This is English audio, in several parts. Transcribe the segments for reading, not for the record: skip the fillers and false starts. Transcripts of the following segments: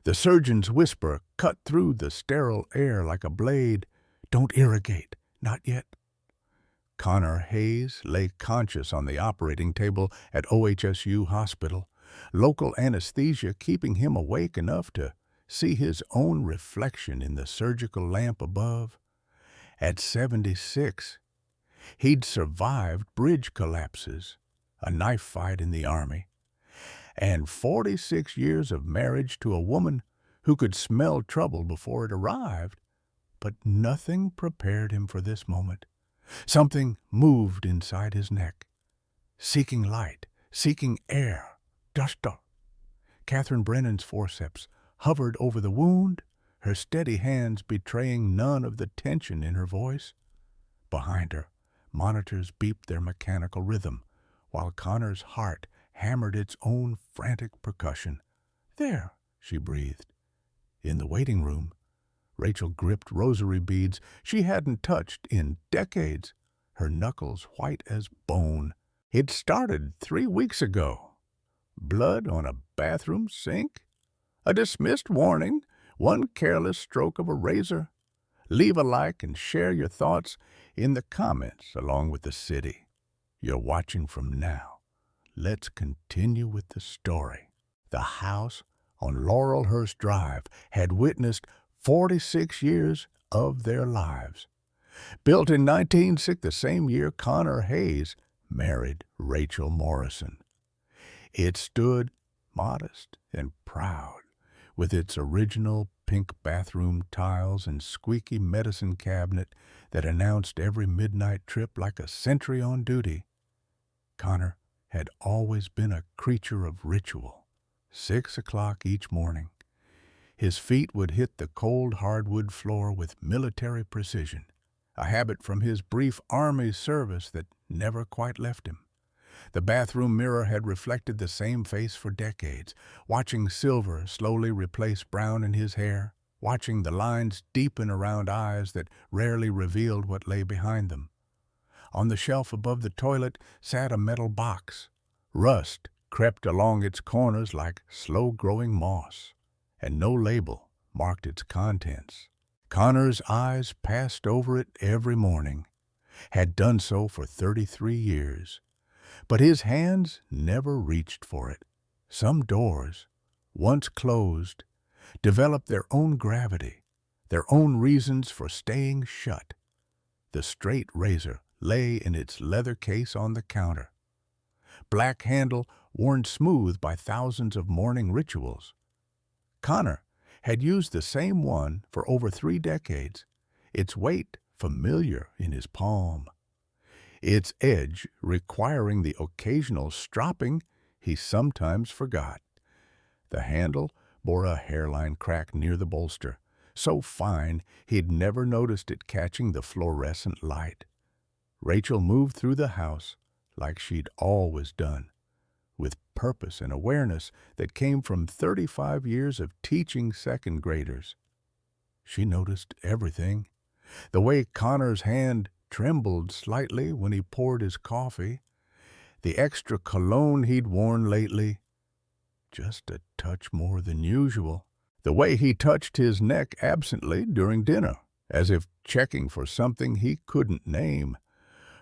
The surgeon's whisper cut through the sterile air like a blade. "Don't irrigate. Not yet." Connor Hayes lay conscious on the operating table at OHSU Hospital, local anesthesia keeping him awake enough to see his own reflection in the surgical lamp above. At 76, he'd survived bridge collapses, a knife fight in the Army, and 46 years of marriage to a woman who could smell trouble before it arrived. But nothing prepared him for this moment. Something moved inside his neck, seeking light, seeking air. Duster. Catherine Brennan's forceps hovered over the wound, her steady hands betraying none of the tension in her voice. Behind her, monitors beeped their mechanical rhythm, while Connor's heart hammered its own frantic percussion. "There," she breathed. In the waiting room, Rachel gripped rosary beads she hadn't touched in decades, her knuckles white as bone. It started 3 weeks ago. Blood on a bathroom sink? A dismissed warning, one careless stroke of a razor. Leave a like and share your thoughts in the comments along with the city you're watching from now. Let's continue with the story. The house on Laurelhurst Drive had witnessed 46 years of their lives. Built in 1960, the same year Connor Hayes married Rachel Morrison. It stood modest and proud, with its original pink bathroom tiles and squeaky medicine cabinet that announced every midnight trip like a sentry on duty. Connor had always been a creature of ritual. 6 o'clock each morning, his feet would hit the cold hardwood floor with military precision, a habit from his brief Army service that never quite left him. The bathroom mirror had reflected the same face for decades, watching silver slowly replace brown in his hair, watching the lines deepen around eyes that rarely revealed what lay behind them. On the shelf above the toilet sat a metal box. Rust crept along its corners like slow-growing moss, and no label marked its contents. Connor's eyes passed over it every morning, had done so for 33 years. But his hands never reached for it. Some doors, once closed, developed their own gravity, their own reasons for staying shut. The straight razor lay in its leather case on the counter. Black handle worn smooth by thousands of morning rituals. Connor had used the same one for over 3 decades, its weight familiar in his palm, its edge requiring the occasional stropping he sometimes forgot. The handle bore a hairline crack near the bolster, so fine he'd never noticed it catching the fluorescent light. Rachel moved through the house like she'd always done, with purpose and awareness that came from 35 years of teaching second graders. She noticed everything. The way Connor's hand trembled slightly when he poured his coffee, the extra cologne he'd worn lately, just a touch more than usual, the way he touched his neck absently during dinner, as if checking for something he couldn't name.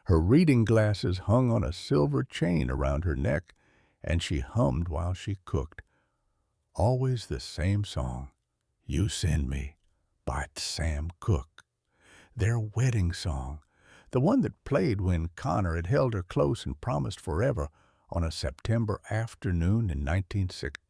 Her reading glasses hung on a silver chain around her neck, and she hummed while she cooked. Always the same song, "You Send Me," by Sam Cooke. Their wedding song, the one that played when Connor had held her close and promised forever on a September afternoon in 1960.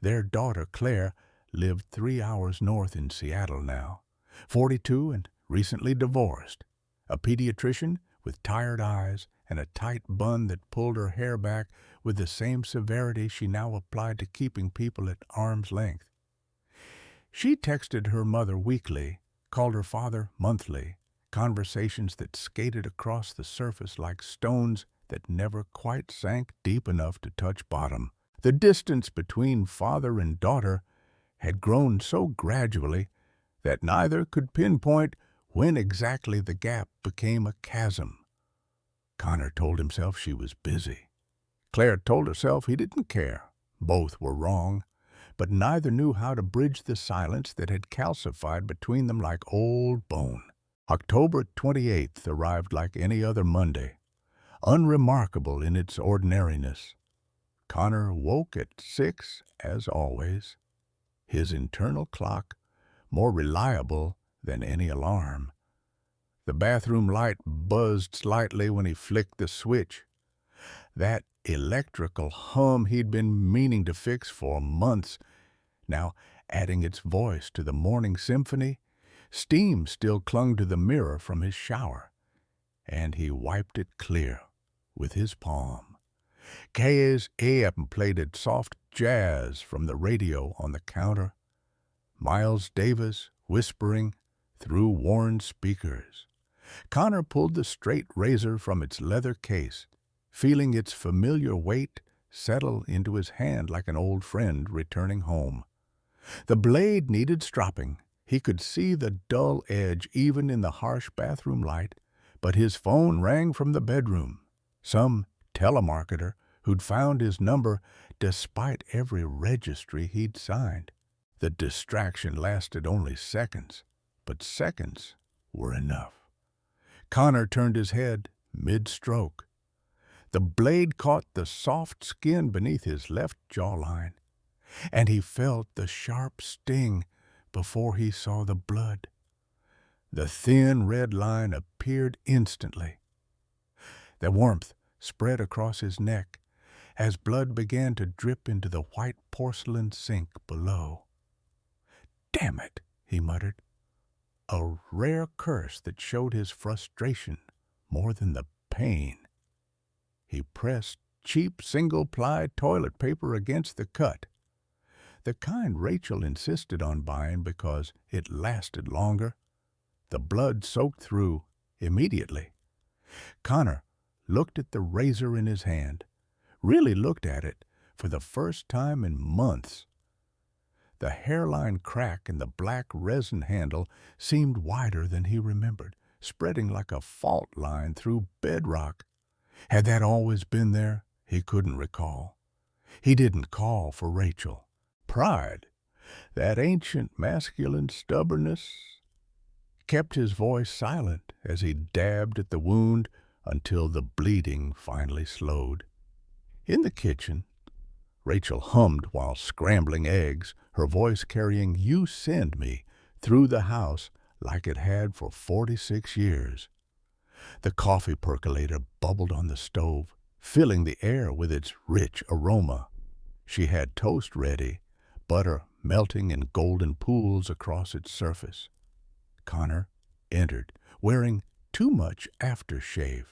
Their daughter, Claire, lived 3 hours north in Seattle now, 42 and recently divorced, a pediatrician with tired eyes and a tight bun that pulled her hair back with the same severity she now applied to keeping people at arm's length. She texted her mother weekly, called her father monthly, conversations that skated across the surface like stones that never quite sank deep enough to touch bottom. The distance between father and daughter had grown so gradually that neither could pinpoint when exactly the gap became a chasm. Connor told himself she was busy. Claire told herself he didn't care. Both were wrong. but neither knew how to bridge the silence that had calcified between them like old bone. October 28th arrived like any other Monday, unremarkable in its ordinariness. Connor woke at 6, as always, his internal clock more reliable than any alarm. The bathroom light buzzed slightly when he flicked the switch. That electrical hum he'd been meaning to fix for months, now adding its voice to the morning symphony. Steam still clung to the mirror from his shower, and he wiped it clear with his palm. KSAM played it soft jazz from the radio on the counter, Miles Davis whispering through worn speakers. Connor pulled the straight razor from its leather case, feeling its familiar weight settle into his hand like an old friend returning home. The blade needed stropping. He could see the dull edge even in the harsh bathroom light, but his phone rang from the bedroom. Some telemarketer who'd found his number despite every registry he'd signed. The distraction lasted only seconds, but seconds were enough. Connor turned his head mid-stroke. The blade caught the soft skin beneath his left jawline, and he felt the sharp sting before he saw the blood. The thin red line appeared instantly. The warmth spread across his neck as blood began to drip into the white porcelain sink below. "Damn it," he muttered, a rare curse that showed his frustration more than the pain. He pressed cheap single-ply toilet paper against the cut, the kind Rachel insisted on buying because it lasted longer. The blood soaked through immediately. Connor looked at the razor in his hand, really looked at it for the first time in months. The hairline crack in the black resin handle seemed wider than he remembered, spreading like a fault line through bedrock. Had that always been there? He couldn't recall. He didn't call for Rachel. Pride, that ancient masculine stubbornness, kept his voice silent as he dabbed at the wound until the bleeding finally slowed. In the kitchen, Rachel hummed while scrambling eggs, her voice carrying "You Send Me" through the house like it had for 46 years. The coffee percolator bubbled on the stove, filling the air with its rich aroma. She had toast ready, butter melting in golden pools across its surface. Connor entered, wearing too much aftershave.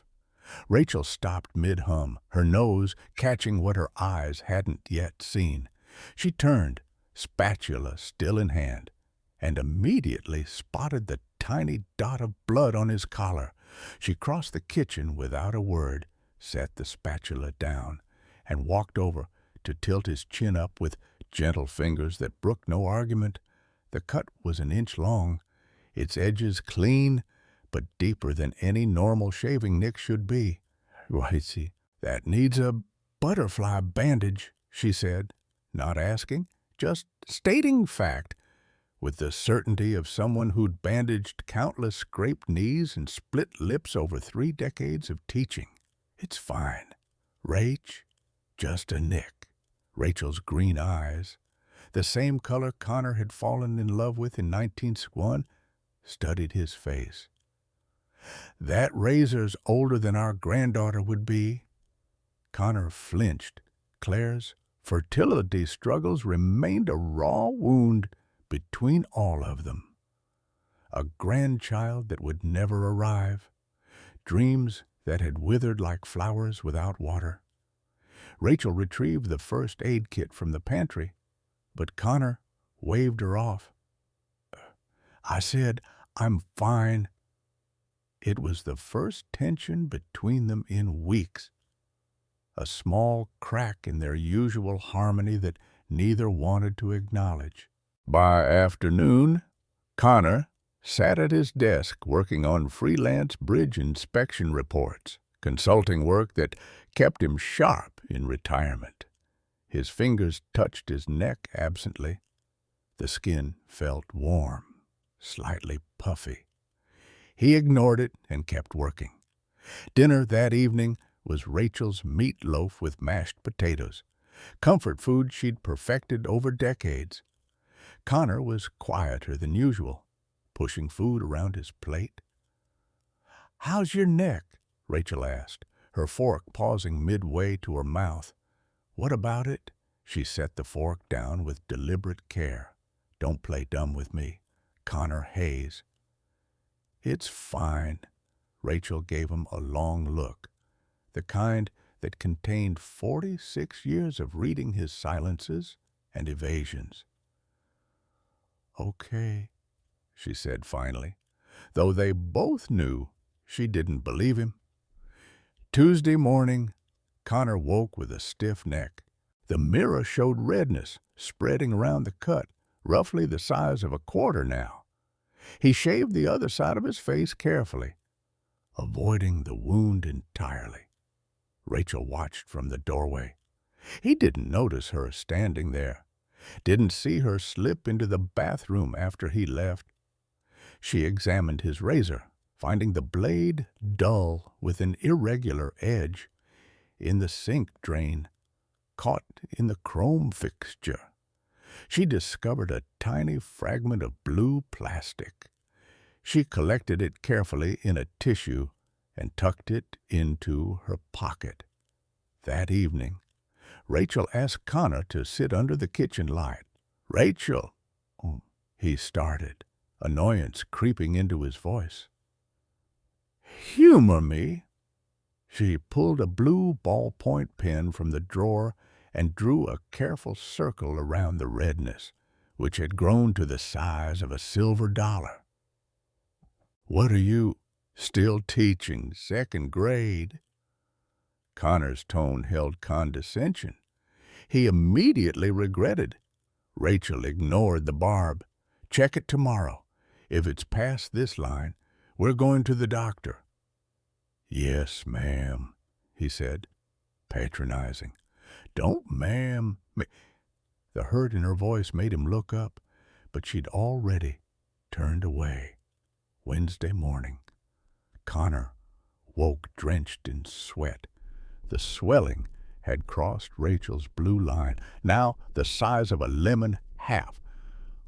Rachel stopped mid-hum, her nose catching what her eyes hadn't yet seen. She turned, spatula still in hand, and immediately spotted the tiny dot of blood on his collar. She crossed the kitchen without a word, set the spatula down, and walked over to tilt his chin up with gentle fingers that brooked no argument. The cut was an inch long, its edges clean, but deeper than any normal shaving nick should be. "Why, see, that needs a butterfly bandage," she said, not asking, just stating fact, with the certainty of someone who'd bandaged countless scraped knees and split lips over 3 decades of teaching. "It's fine. Rach, just a nick." Rachel's green eyes, the same color Connor had fallen in love with in 1961, studied his face. "That razor's older than our granddaughter would be." Connor flinched. Claire's fertility struggles remained a raw wound between all of them. A grandchild that would never arrive. Dreams that had withered like flowers without water. Rachel retrieved the first aid kit from the pantry, but Connor waved her off. "I said, I'm fine." It was the first tension between them in weeks. A small crack in their usual harmony that neither wanted to acknowledge. By afternoon, Connor sat at his desk working on freelance bridge inspection reports, consulting work that kept him sharp in retirement. His fingers touched his neck absently. The skin felt warm, slightly puffy. He ignored it and kept working. Dinner that evening was Rachel's meatloaf with mashed potatoes, comfort food she'd perfected over decades. Connor was quieter than usual, pushing food around his plate. "How's your neck?" Rachel asked, her fork pausing midway to her mouth. "What about it?" She set the fork down with deliberate care. "Don't play dumb with me. Connor Hayes." "It's fine." Rachel gave him a long look, the kind that contained 46 years of reading his silences and evasions. "Okay," she said finally, though they both knew she didn't believe him. Tuesday morning, Connor woke with a stiff neck. The mirror showed redness spreading around the cut, roughly the size of a quarter now. He shaved the other side of his face carefully, avoiding the wound entirely. Rachel watched from the doorway. He didn't notice her standing there, didn't see her slip into the bathroom after he left. She examined his razor, finding the blade dull with an irregular edge in the sink drain, caught in the chrome fixture. She discovered a tiny fragment of blue plastic. She collected it carefully in a tissue and tucked it into her pocket. That evening, Rachel asked Connor to sit under the kitchen light. "Rachel," he started, annoyance creeping into his voice. "Humor me." She pulled a blue ballpoint pen from the drawer and drew a careful circle around the redness, which had grown to the size of a silver dollar. "What are you still teaching? Second grade?" Connor's tone held condescension. He immediately regretted. Rachel ignored the barb. "Check it tomorrow. If it's past this line, we're going to the doctor." "Yes, ma'am," he said, patronizing. "Don't, ma'am." The hurt in her voice made him look up, but she'd already turned away. Wednesday morning. Connor woke drenched in sweat. The swelling had crossed Rachel's blue line, now the size of a lemon half.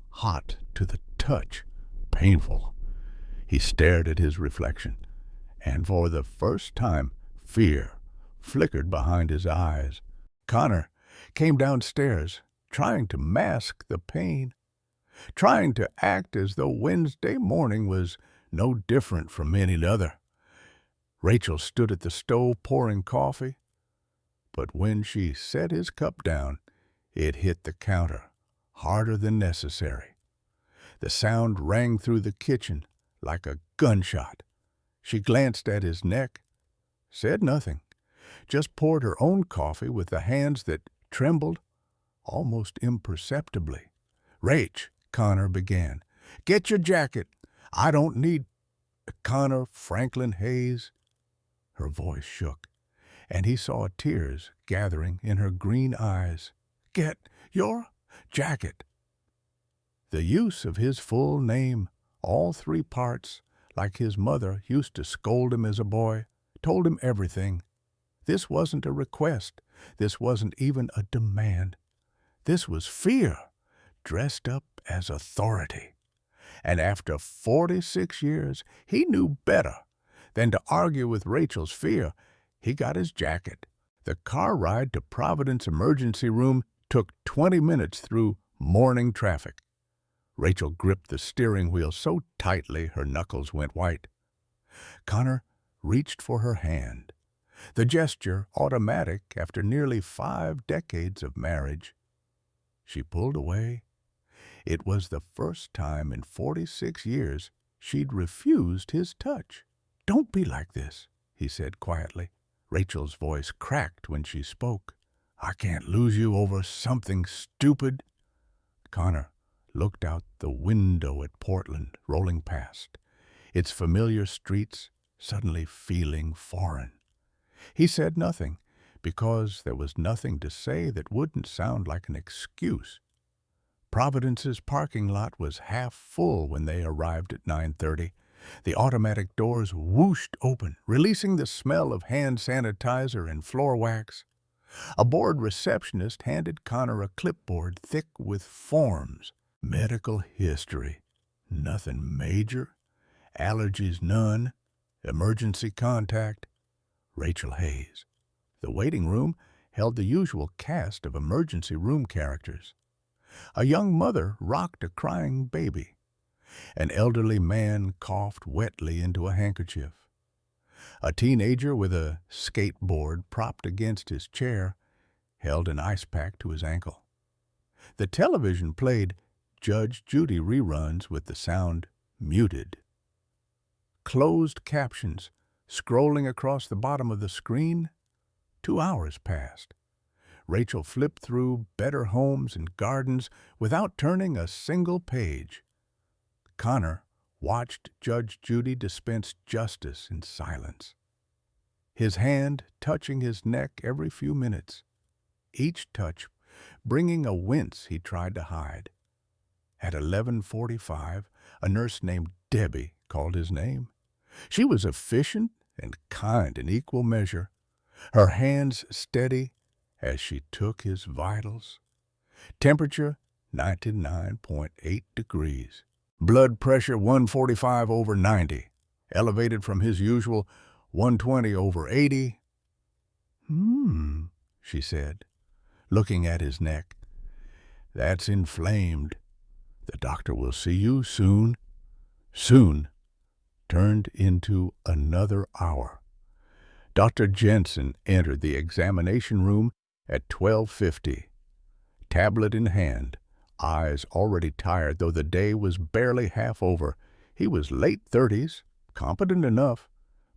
Hot to the touch, painful. He stared at his reflection, and for the first time, fear flickered behind his eyes. Connor came downstairs, trying to mask the pain, trying to act as though Wednesday morning was no different from any other. Rachel stood at the stove pouring coffee, but when she set his cup down, it hit the counter, harder than necessary. The sound rang through the kitchen like a gunshot. She glanced at his neck, said nothing, just poured her own coffee with the hands that trembled almost imperceptibly. "Rach," Connor began, "get your jacket. I don't need—" "Connor Franklin Hayes." Her voice shook, and he saw tears gathering in her green eyes. "Get your jacket." The use of his full name, all three parts, like his mother used to scold him as a boy, told him everything. This wasn't a request. This wasn't even a demand. This was fear, dressed up as authority. And after 46 years, he knew better than to argue with Rachel's fear. He got his jacket. The car ride to Providence Emergency Room took 20 minutes through morning traffic. Rachel gripped the steering wheel so tightly her knuckles went white. Connor reached for her hand, the gesture automatic after nearly 5 decades of marriage. She pulled away. It was the first time in 46 years she'd refused his touch. "Don't be like this," he said quietly. Rachel's voice cracked when she spoke. "I can't lose you over something stupid." Connor looked out the window at Portland rolling past, its familiar streets suddenly feeling foreign. He said nothing, because there was nothing to say that wouldn't sound like an excuse. Providence's parking lot was half full when they arrived at 9:30. The automatic doors whooshed open, releasing the smell of hand sanitizer and floor wax. A bored receptionist handed Connor a clipboard thick with forms. Medical history. Nothing major. Allergies none. Emergency contact. Rachel Hayes. The waiting room held the usual cast of emergency room characters. A young mother rocked a crying baby. An elderly man coughed wetly into a handkerchief. A teenager with a skateboard propped against his chair held an ice pack to his ankle. The television played Judge Judy reruns with the sound muted. Closed captions scrolling across the bottom of the screen. 2 hours passed. Rachel flipped through Better Homes and Gardens without turning a single page. Connor watched Judge Judy dispense justice in silence, his hand touching his neck every few minutes, each touch bringing a wince he tried to hide. At 11:45, a nurse named Debbie called his name. She was efficient and kind in equal measure, her hands steady as she took his vitals. Temperature 99.8 degrees. Blood pressure 145/90, elevated from his usual 120/80. She said, looking at his neck. That's inflamed. The doctor will see you soon. Soon turned into another hour. Dr. Jensen entered the examination room at 12:50, tablet in hand, eyes already tired, though the day was barely half over. He was late 30s, competent enough,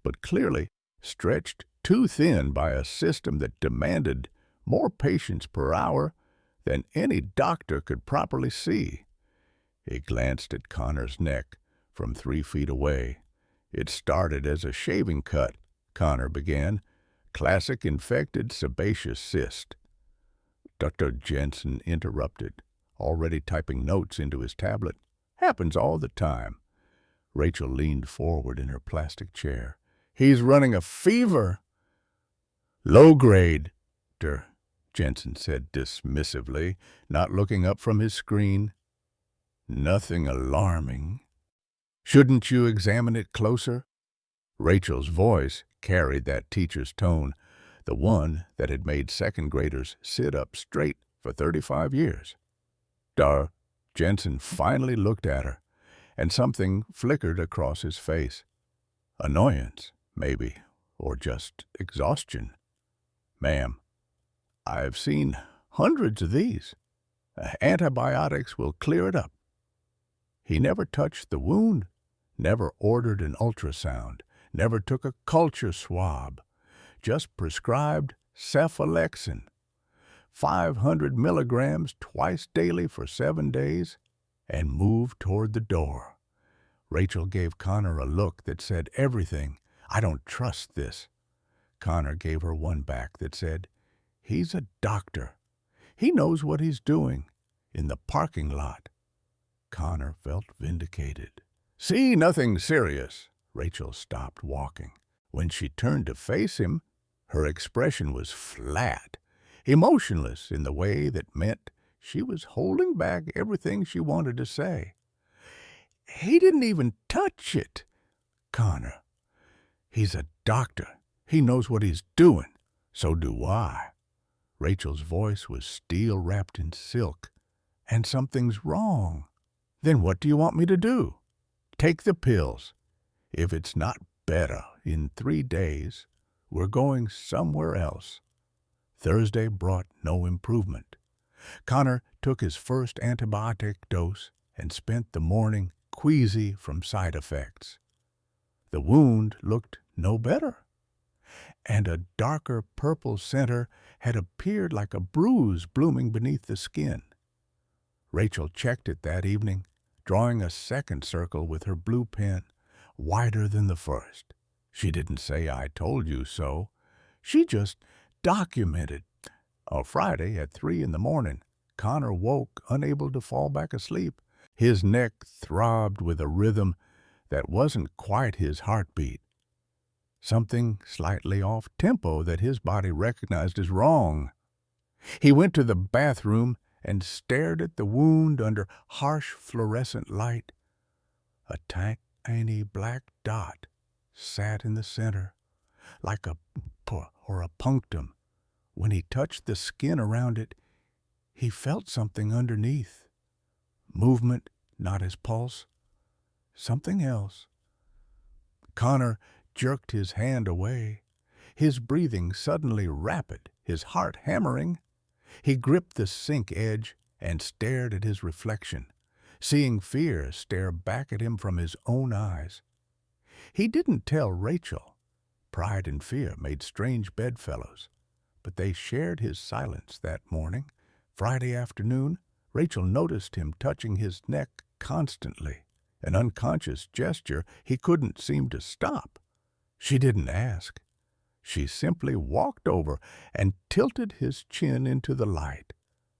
but clearly stretched too thin by a system that demanded more patients per hour than any doctor could properly see. He glanced at Connor's neck from 3 feet away. It started as a shaving cut, Connor began. Classic infected sebaceous cyst. Dr. Jensen interrupted, already typing notes into his tablet. Happens all the time. Rachel leaned forward in her plastic chair. He's running a fever. Low grade, Dr. Jensen said dismissively, not looking up from his screen. Nothing alarming. Shouldn't you examine it closer? Rachel's voice carried that teacher's tone, the one that had made second graders sit up straight for 35 years. Dr. Jensen finally looked at her, and something flickered across his face. Annoyance, maybe, or just exhaustion. Ma'am, I've seen hundreds of these. Antibiotics will clear it up. He never touched the wound, never ordered an ultrasound, never took a culture swab, just prescribed cephalexin, 500 milligrams twice daily for 7 days, and moved toward the door. Rachel gave Connor a look that said everything. I don't trust this. Connor gave her one back that said, he's a doctor. He knows what he's doing. In the parking lot. Connor felt vindicated. See, nothing serious. Rachel stopped walking. When she turned to face him, her expression was flat, emotionless in the way that meant she was holding back everything she wanted to say. He didn't even touch it. Connor. He's a doctor. He knows what he's doing. So do I. Rachel's voice was steel wrapped in silk. And something's wrong. Then what do you want me to do? Take the pills. If it's not better in 3 days, we're going somewhere else. Thursday brought no improvement. Connor took his first antibiotic dose and spent the morning queasy from side effects. The wound looked no better, and a darker purple center had appeared like a bruise blooming beneath the skin. Rachel checked it that evening, drawing a second circle with her blue pen, wider than the first. She didn't say, I told you so. She just documented. On Friday at 3 in the morning, Connor woke, unable to fall back asleep. His neck throbbed with a rhythm that wasn't quite his heartbeat. Something slightly off tempo that his body recognized as wrong. He went to the bathroom and stared at the wound under harsh fluorescent light. A tiny black dot sat in the center, like a punctum. When he touched the skin around it, he felt something underneath. Movement, not his pulse. Something else. Connor jerked his hand away, his breathing suddenly rapid, his heart hammering. He gripped the sink edge and stared at his reflection, seeing fear stare back at him from his own eyes. He didn't tell Rachel. Pride and fear made strange bedfellows, but they shared his silence that morning. Friday afternoon, Rachel noticed him touching his neck constantly, an unconscious gesture he couldn't seem to stop. She didn't ask. She simply walked over and tilted his chin into the light.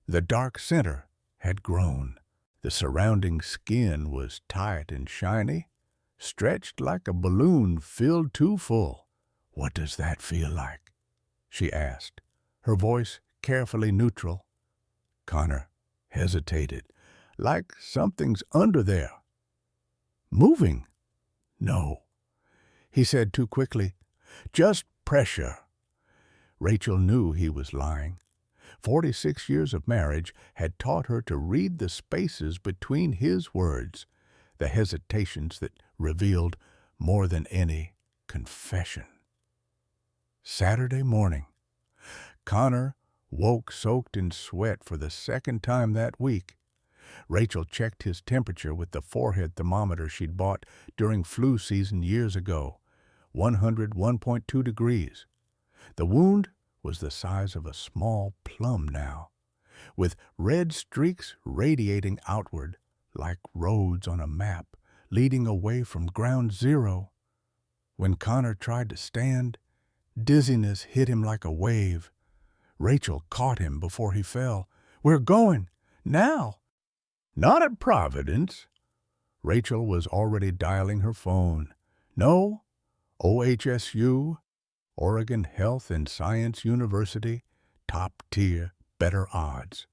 The dark center had grown. The surrounding skin was tight and shiny, stretched like a balloon filled too full. "What does that feel like?" she asked, her voice carefully neutral. Connor hesitated, like something's under there. "Moving?" "No," he said too quickly. "Just pressure." Rachel knew he was lying. 46 years of marriage had taught her to read the spaces between his words, the hesitations that revealed more than any confession. Saturday morning. Connor woke soaked in sweat for the second time that week. Rachel checked his temperature with the forehead thermometer she'd bought during flu season years ago. 101.2 degrees. The wound was the size of a small plum now, with red streaks radiating outward like roads on a map leading away from ground zero. When Connor tried to stand, dizziness hit him like a wave. Rachel caught him before he fell. "We're going! Now!" "Not at Providence." Rachel was already dialing her phone. "No, OHSU, Oregon Health and Science University, top tier, better odds."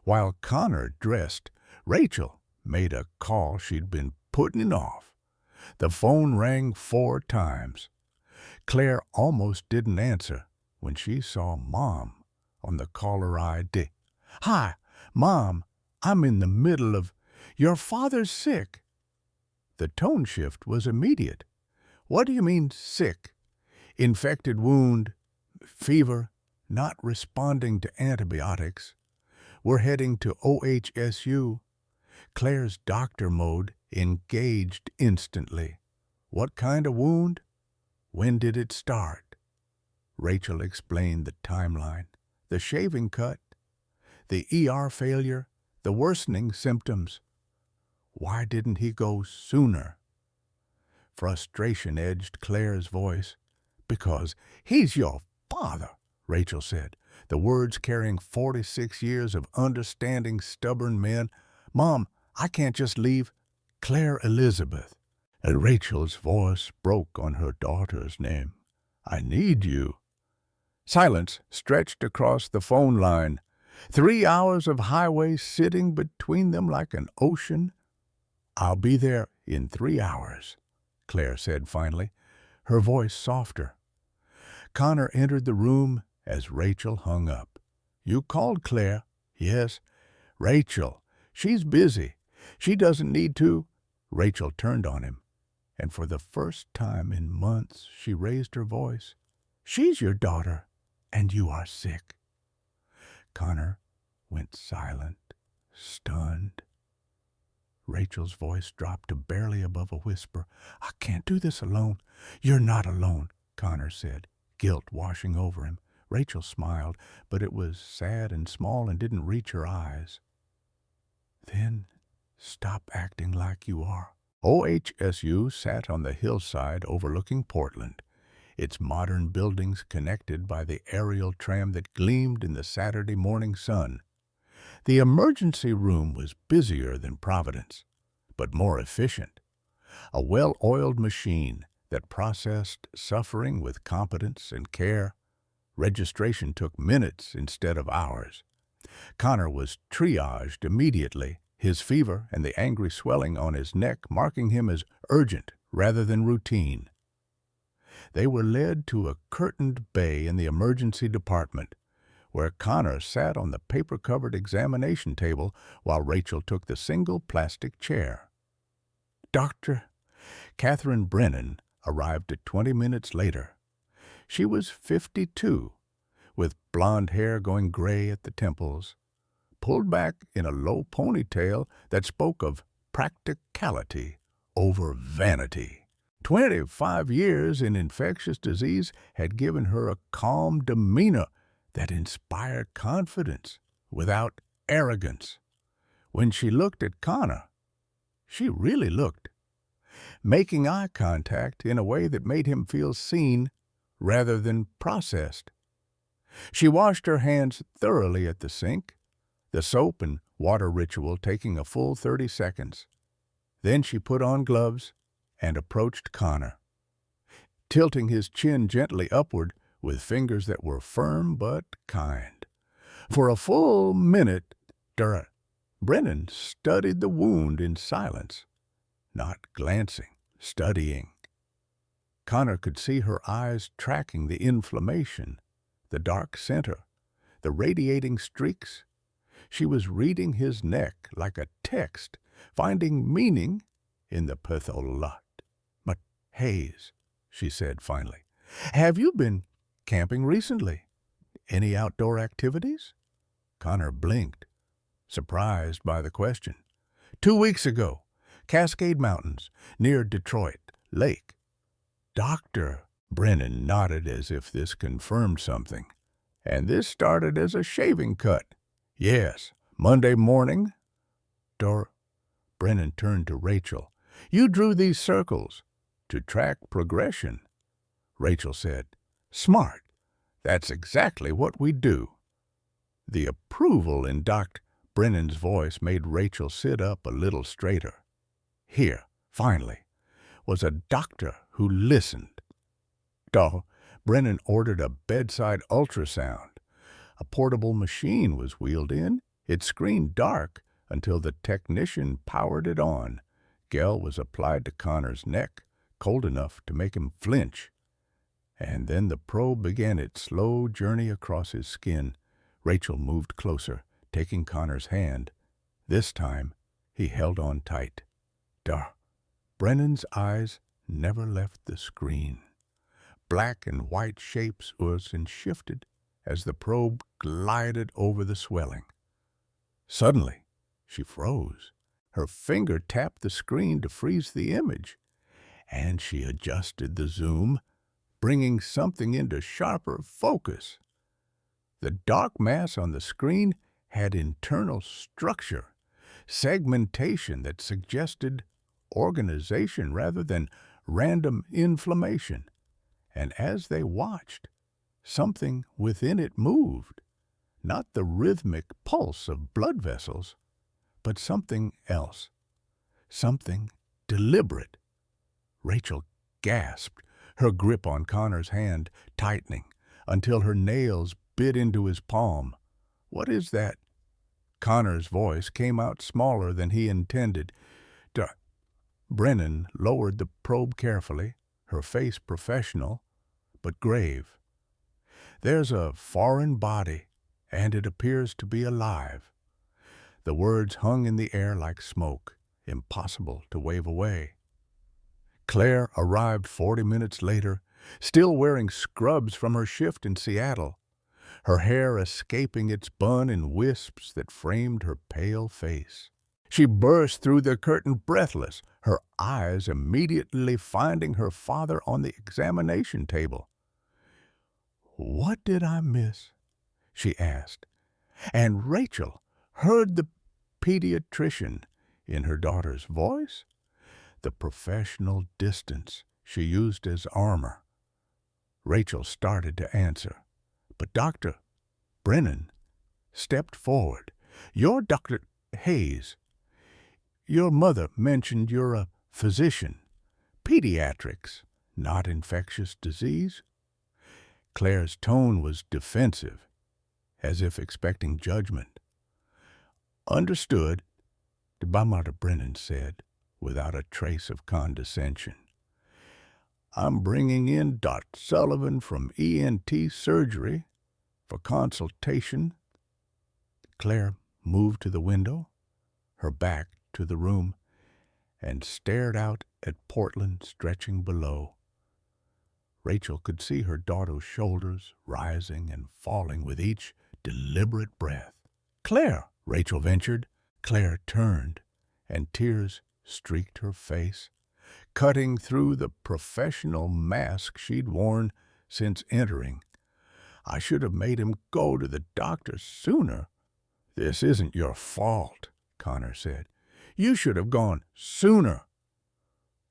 While Connor dressed, Rachel made a call she'd been putting off. The phone rang 4 times. Claire almost didn't answer when she saw Mom on the caller ID. "Hi, Mom, I'm in the middle of... Your father's sick." The tone shift was immediate. "What do you mean, sick?" "Infected wound, fever, not responding to antibiotics. We're heading to OHSU." Claire's doctor mode engaged instantly. "What kind of wound? When did it start?" Rachel explained the timeline. The shaving cut, the ER failure, the worsening symptoms. Why didn't he go sooner? Frustration edged Claire's voice. "Because he's your father," Rachel said, the words carrying 46 years of understanding stubborn men. "Mom, I can't just leave." "Claire Elizabeth." And Rachel's voice broke on her daughter's name. "I need you." Silence stretched across the phone line. 3 hours of highway sitting between them like an ocean. "I'll be there in 3 hours," Claire said finally, her voice softer. Connor entered the room as Rachel hung up. "You called, Claire?" "Yes." "Rachel, she's busy. She doesn't need to." Rachel turned on him, and for the first time in months she raised her voice. "She's your daughter, and you are sick." Connor went silent, stunned. Rachel's voice dropped to barely above a whisper. "I can't do this alone." "You're not alone," Connor said, guilt washing over him. Rachel smiled, but it was sad and small and didn't reach her eyes. "Then stop acting like you are." OHSU sat on the hillside overlooking Portland. its modern buildings connected by the aerial tram that gleamed in the Saturday morning sun. The emergency room was busier than Providence, but more efficient. A well-oiled machine that processed suffering with competence and care. Registration took minutes instead of hours. Connor was triaged immediately, his fever and the angry swelling on his neck marking him as urgent rather than routine. They were led to a curtained bay in the emergency department, where Connor sat on the paper-covered examination table while Rachel took the single plastic chair. Dr. Catherine Brennan arrived 20 minutes later. She was 52, with blonde hair going gray at the temples, pulled back in a low ponytail that spoke of practicality over vanity. 25 years in infectious disease had given her a calm demeanor that inspired confidence without arrogance. When she looked at Connor, she really looked, making eye contact in a way that made him feel seen rather than processed. She washed her hands thoroughly at the sink, the soap and water ritual taking a full 30 seconds. Then she put on gloves and approached Connor, tilting his chin gently upward with fingers that were firm but kind. For a full minute, Brennan studied the wound in silence, not glancing, studying. Connor could see her eyes tracking the inflammation, the dark center, the radiating streaks. She was reading his neck like a text, finding meaning in the pathologist. "But, Hayes," she said finally, "have you been camping recently? Any outdoor activities?" Connor blinked, surprised by the question. 2 weeks ago, Cascade Mountains, near Detroit Lake." Dr. Brennan nodded as if this confirmed something. "And this started as a shaving cut." "Yes, Monday morning." Brennan turned to Rachel. "You drew these circles to track progression." Rachel said, "Smart. That's exactly what we do." The approval in Dr. Brennan's voice made Rachel sit up a little straighter. Here, finally, was a doctor who listened. Brennan ordered a bedside ultrasound. A portable machine was wheeled in, its screen dark until the technician powered it on. Gel was applied to Connor's neck, cold enough to make him flinch. And then the probe began its slow journey across his skin. Rachel moved closer, taking Connor's hand. This time, he held on tight. Brennan's eyes never left the screen. Black and white shapes rose and shifted as the probe glided over the swelling. Suddenly, she froze. Her finger tapped the screen to freeze the image, and she adjusted the zoom, bringing something into sharper focus. The dark mass on the screen had internal structure, segmentation that suggested organization rather than random inflammation. And as they watched, something within it moved, not the rhythmic pulse of blood vessels, but something else, something deliberate. Rachel gasped, her grip on Connor's hand tightening until her nails bit into his palm. "What is that?" Connor's voice came out smaller than he intended. Brennan lowered the probe carefully, her face professional, but grave. "There's a foreign body, and it appears to be alive." The words hung in the air like smoke, impossible to wave away. Claire arrived 40 minutes later, still wearing scrubs from her shift in Seattle, her hair escaping its bun in wisps that framed her pale face. She burst through the curtain breathless, her eyes immediately finding her father on the examination table. "What did I miss?" she asked, and Rachel heard the pediatrician in her daughter's voice, the professional distance she used as armor. Rachel started to answer, but Dr. Brennan stepped forward. "You're Dr. Hayes. Your mother mentioned you're a physician. Pediatrics, not infectious disease." Claire's tone was defensive, as if expecting judgment. "Understood," Dr. Brennan said, without a trace of condescension. "I'm bringing in Dr. Sullivan from ENT surgery for consultation." Claire moved to the window, her back to the room, and stared out at Portland stretching below. Rachel could see her daughter's shoulders rising and falling with each deliberate breath. "Claire," Rachel ventured. Claire turned, and tears streaked her face, cutting through the professional mask she'd worn since entering. "I should have made him go to the doctor sooner." "This isn't your fault," Connor said. "You should have gone sooner."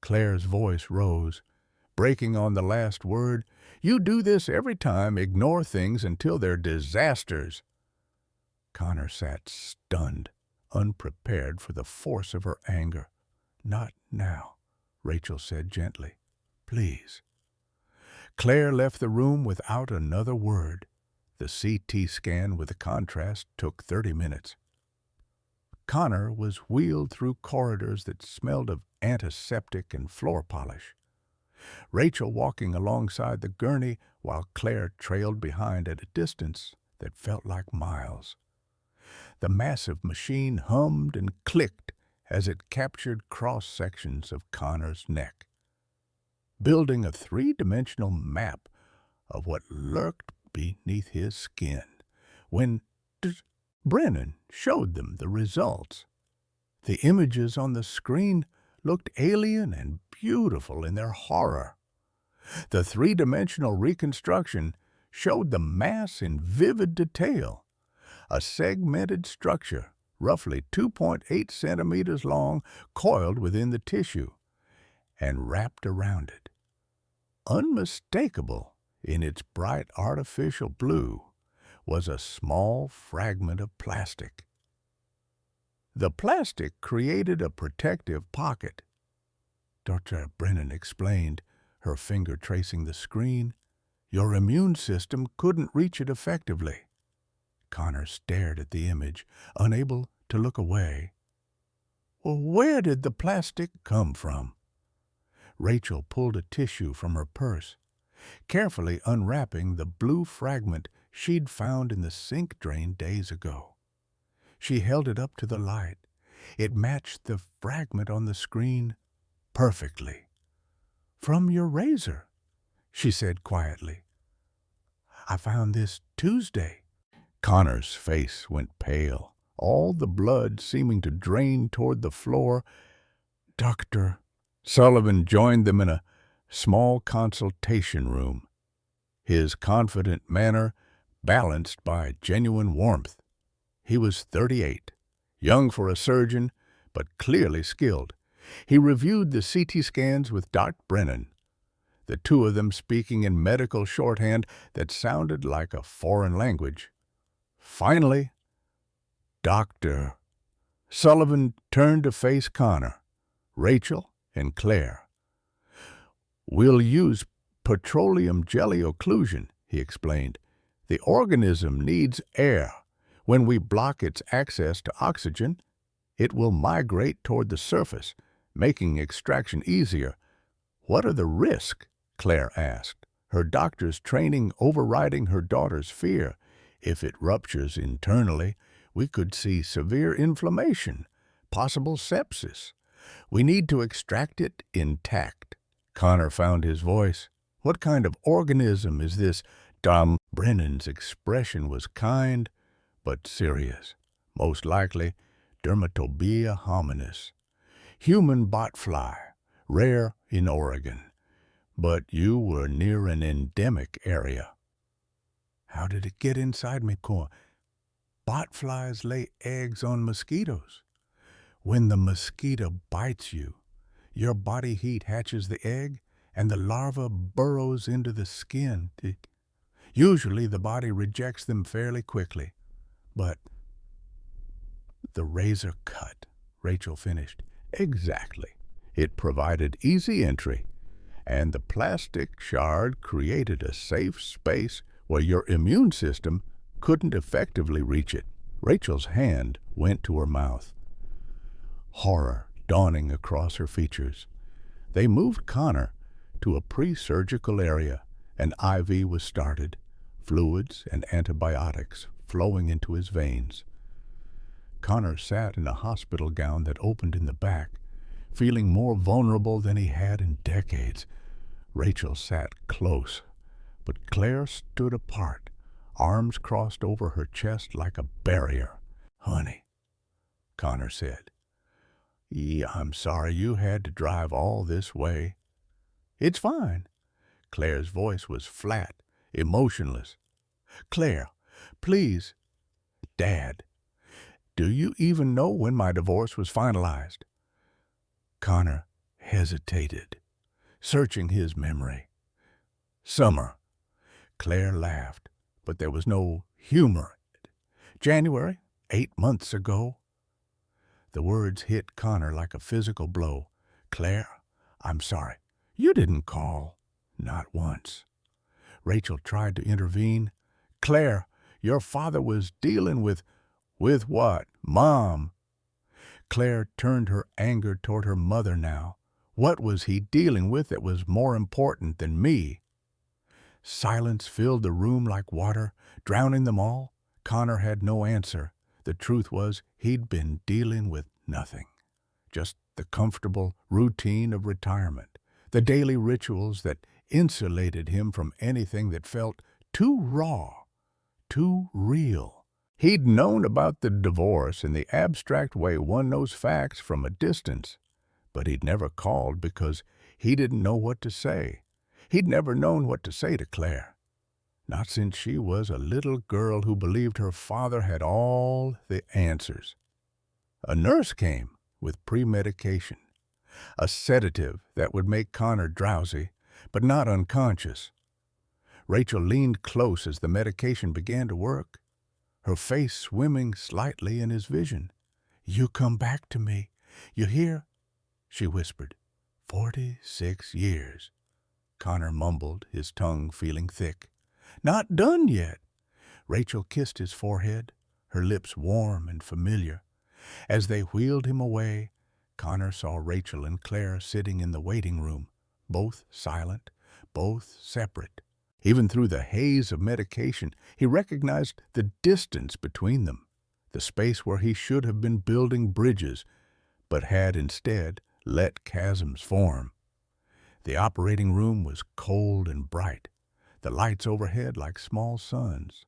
Claire's voice rose, breaking on the last word. "You do this every time, ignore things until they're disasters." Connor sat stunned, unprepared for the force of her anger. "Not now," Rachel said gently. "Please." Claire left the room without another word. The CT scan with the contrast took 30 minutes. Connor was wheeled through corridors that smelled of antiseptic and floor polish, Rachel walking alongside the gurney while Claire trailed behind at a distance that felt like miles. The massive machine hummed and clicked as it captured cross-sections of Connor's neck, building a three-dimensional map of what lurked beneath his skin. When Brennan showed them the results, the images on the screen looked alien and beautiful in their horror. The three-dimensional reconstruction showed the mass in vivid detail, a segmented structure, roughly 2.8 centimeters long, coiled within the tissue and wrapped around it. Unmistakable in its bright artificial blue was a small fragment of plastic. The plastic created a protective pocket. Dr. Brennan explained, her finger tracing the screen. "Your immune system couldn't reach it effectively." Connor stared at the image, unable to look away. "Well, where did the plastic come from?" Rachel pulled a tissue from her purse, carefully unwrapping the blue fragment she'd found in the sink drain days ago. She held it up to the light. It matched the fragment on the screen perfectly. "From your razor," she said quietly. "I found this Tuesday." Connor's face went pale, all the blood seeming to drain toward the floor. Dr. Sullivan joined them in a small consultation room, his confident manner balanced by genuine warmth. He was 38, young for a surgeon, but clearly skilled. He reviewed the CT scans with Dr. Brennan, the two of them speaking in medical shorthand that sounded like a foreign language. Finally, Dr. Sullivan turned to face Connor, Rachel, and Claire. "We'll use petroleum jelly occlusion," he explained. "The organism needs air. When we block its access to oxygen, it will migrate toward the surface, making extraction easier." "What are the risks?" Claire asked, her doctor's training overriding her daughter's fear. "If it ruptures internally, we could see severe inflammation, possible sepsis. We need to extract it intact." Connor found his voice. "What kind of organism is this?" Dr. Brennan's expression was kind but serious. "Most likely Dermatobia hominis, human botfly, rare in Oregon. But you were near an endemic area." "How did it get inside me, Cor?" "Botflies lay eggs on mosquitoes. When the mosquito bites you, your body heat hatches the egg, and the larva burrows into the skin. Usually the body rejects them fairly quickly, but the razor cut, Rachel finished. Exactly. It provided easy entry, and the plastic shard created a safe space where your immune system couldn't effectively reach it. Rachel's hand went to her mouth, horror dawning across her features. They moved Connor to a pre-surgical area. An IV was started, fluids and antibiotics flowing into his veins. Connor sat in a hospital gown that opened in the back, feeling more vulnerable than he had in decades. Rachel sat close, but Claire stood apart, arms crossed over her chest like a barrier. "Honey," Connor said, "I'm sorry you had to drive all this way." "It's fine." Claire's voice was flat, emotionless. "Claire, please." "Dad, do you even know when my divorce was finalized?" Connor hesitated, searching his memory. "Summer." Claire laughed, but there was no humor in it. "January, 8 months ago." The words hit Connor like a physical blow. "Claire, I'm sorry. You didn't call." "Not once." Rachel tried to intervene. "Claire, your father was dealing with..." "With what? Mom." Claire turned her anger toward her mother now. What was he dealing with that was more important than me? Silence filled the room like water, drowning them all. Connor had no answer. The truth was, he'd been dealing with nothing. Just the comfortable routine of retirement, the daily rituals that insulated him from anything that felt too raw, too real. He'd known about the divorce in the abstract way one knows facts from a distance, but he'd never called because he didn't know what to say. He'd never known what to say to Claire, not since she was a little girl who believed her father had all the answers. A nurse came with pre-medication, a sedative that would make Connor drowsy, but not unconscious. Rachel leaned close as the medication began to work, her face swimming slightly in his vision. "You come back to me. You hear?" she whispered. 46 years. Connor mumbled, his tongue feeling thick. "Not done yet." Rachel kissed his forehead, her lips warm and familiar. As they wheeled him away, Connor saw Rachel and Claire sitting in the waiting room, both silent, both separate. Even through the haze of medication, he recognized the distance between them, the space where he should have been building bridges, but had instead let chasms form. The operating room was cold and bright, the lights overhead like small suns.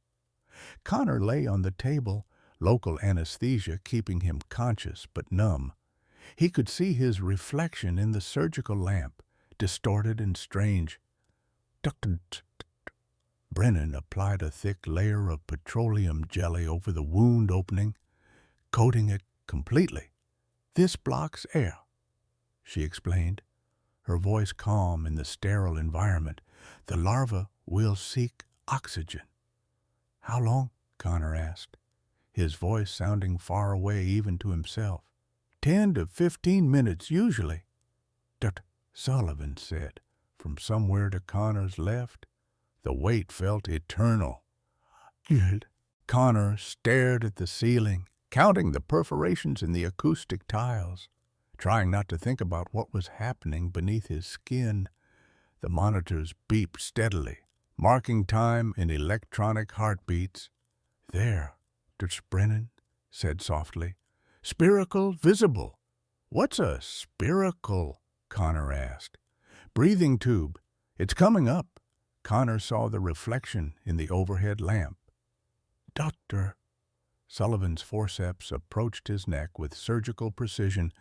Connor lay on the table, local anesthesia keeping him conscious but numb. He could see his reflection in the surgical lamp, distorted and strange. Dr. Brennan applied a thick layer of petroleum jelly over the wound opening, coating it completely. "This blocks air," she explained, her voice calm in the sterile environment. "The larva will seek oxygen." "How long?" Connor asked, his voice sounding far away even to himself. 10 to 15 minutes usually," Dr. Sullivan said, from somewhere to Connor's left. The weight felt eternal. "Good." Connor stared at the ceiling, counting the perforations in the acoustic tiles, trying not to think about what was happening beneath his skin. The monitors beeped steadily, marking time in electronic heartbeats. "There," Dr. Brennan said softly. "Spiracle visible." "What's a spiracle?" Connor asked. "Breathing tube. It's coming up." Connor saw the reflection in the overhead lamp. "Doctor." Sullivan's forceps approached his neck with surgical precision.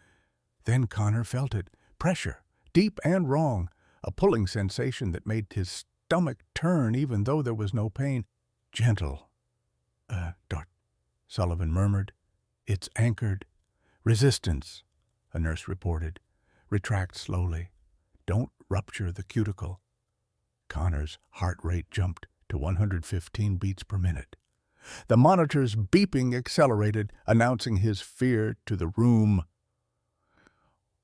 Then Connor felt it. Pressure, deep and wrong, a pulling sensation that made his stomach turn even though there was no pain. "Gentle." Dr. Sullivan murmured. "It's anchored." "Resistance," a nurse reported. "Retract slowly. Don't rupture the cuticle. Connor's heart rate jumped to 115 beats per minute. The monitor's beeping accelerated, announcing his fear to the room.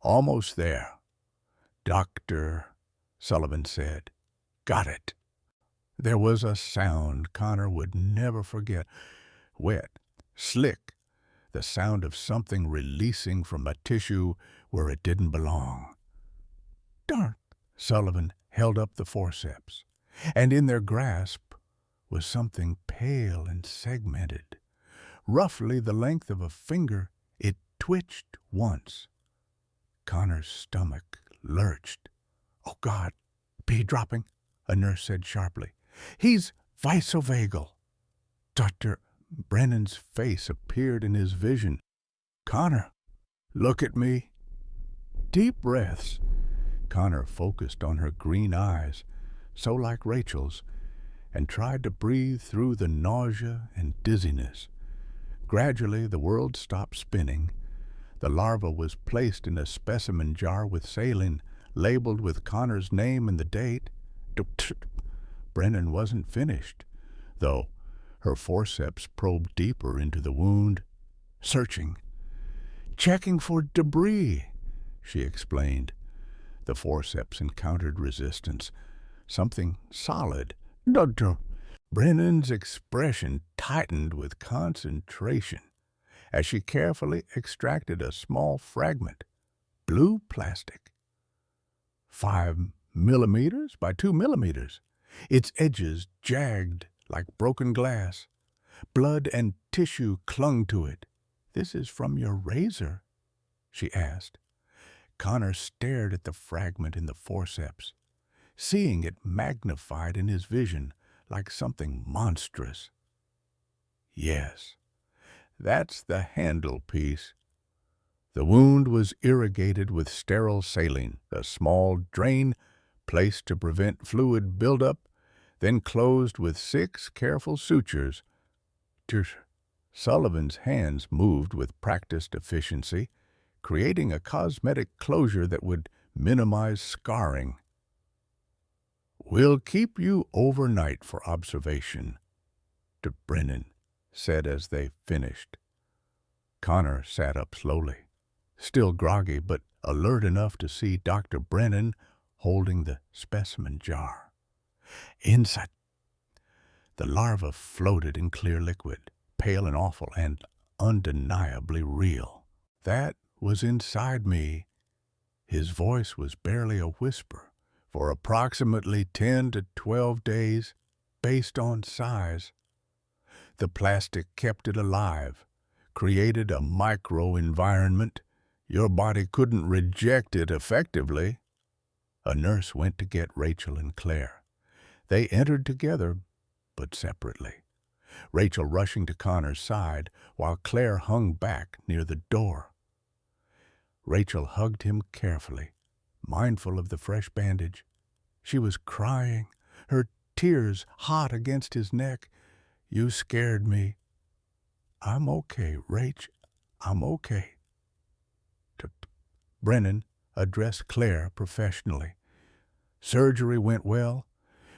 "Almost there, Dr. Sullivan said. Got it." There was a sound Connor would never forget. Wet, slick, the sound of something releasing from a tissue where it didn't belong. "Darn!" Sullivan held up the forceps, and in their grasp was something pale and segmented. Roughly the length of a finger, it twitched once. Connor's stomach lurched. "Oh, God, be he dropping?" a nurse said sharply. "He's vasovagal." Dr. Brennan's face appeared in his vision. "Connor, look at me." Deep breaths. Connor focused on her green eyes, so like Rachel's, and tried to breathe through the nausea and dizziness. Gradually, the world stopped spinning. The larva was placed in a specimen jar with saline, labeled with Connor's name and the date. Brennan wasn't finished, though. Her forceps probed deeper into the wound, searching, checking for debris, she explained. The forceps encountered resistance, something solid. "Doctor." Brennan's expression tightened with concentration as she carefully extracted a small fragment, blue plastic. 5 millimeters by 2 millimeters, its edges jagged like broken glass. Blood and tissue clung to it. "This is from your razor?" she asked. Connor stared at the fragment in the forceps, seeing it magnified in his vision like something monstrous. "Yes, that's the handle piece." The wound was irrigated with sterile saline, a small drain placed to prevent fluid buildup, then closed with 6 careful sutures. Sullivan's hands moved with practiced efficiency, creating a cosmetic closure that would minimize scarring. "We'll keep you overnight for observation," Brennan said as they finished. Connor sat up slowly, still groggy but alert enough to see Dr. Brennan holding the specimen jar. Inside, the larva floated in clear liquid, pale and awful and undeniably real. "That was inside me." His voice was barely a whisper. "For approximately 10 to 12 days, based on size. The plastic kept it alive, created a micro-environment. Your body couldn't reject it effectively." A nurse went to get Rachel and Claire. They entered together, but separately, Rachel rushing to Connor's side while Claire hung back near the door. Rachel hugged him carefully, mindful of the fresh bandage. She was crying, her tears hot against his neck. "You scared me." "I'm okay, Rach. I'm okay." Brennan addressed Claire professionally. "Surgery went well.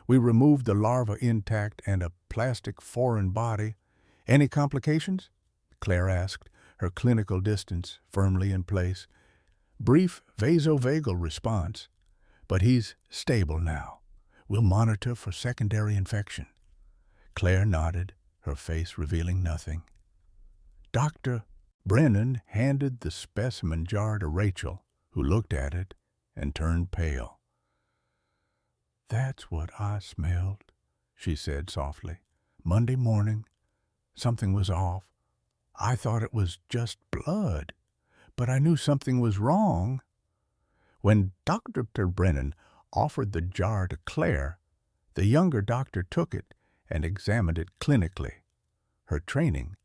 We removed the larva intact and a plastic foreign body. Any complications?" Claire asked, her clinical distance firmly in place. "Brief vasovagal response, but he's stable now. We'll monitor for secondary infection." Claire nodded, her face revealing nothing. Dr. Brennan handed the specimen jar to Rachel, who looked at it and turned pale. "That's what I smelled," she said softly. "Monday morning, something was off. I thought it was just blood, but I knew something was wrong." When Dr. Brennan offered the jar to Claire, the younger doctor took it and examined it clinically, her training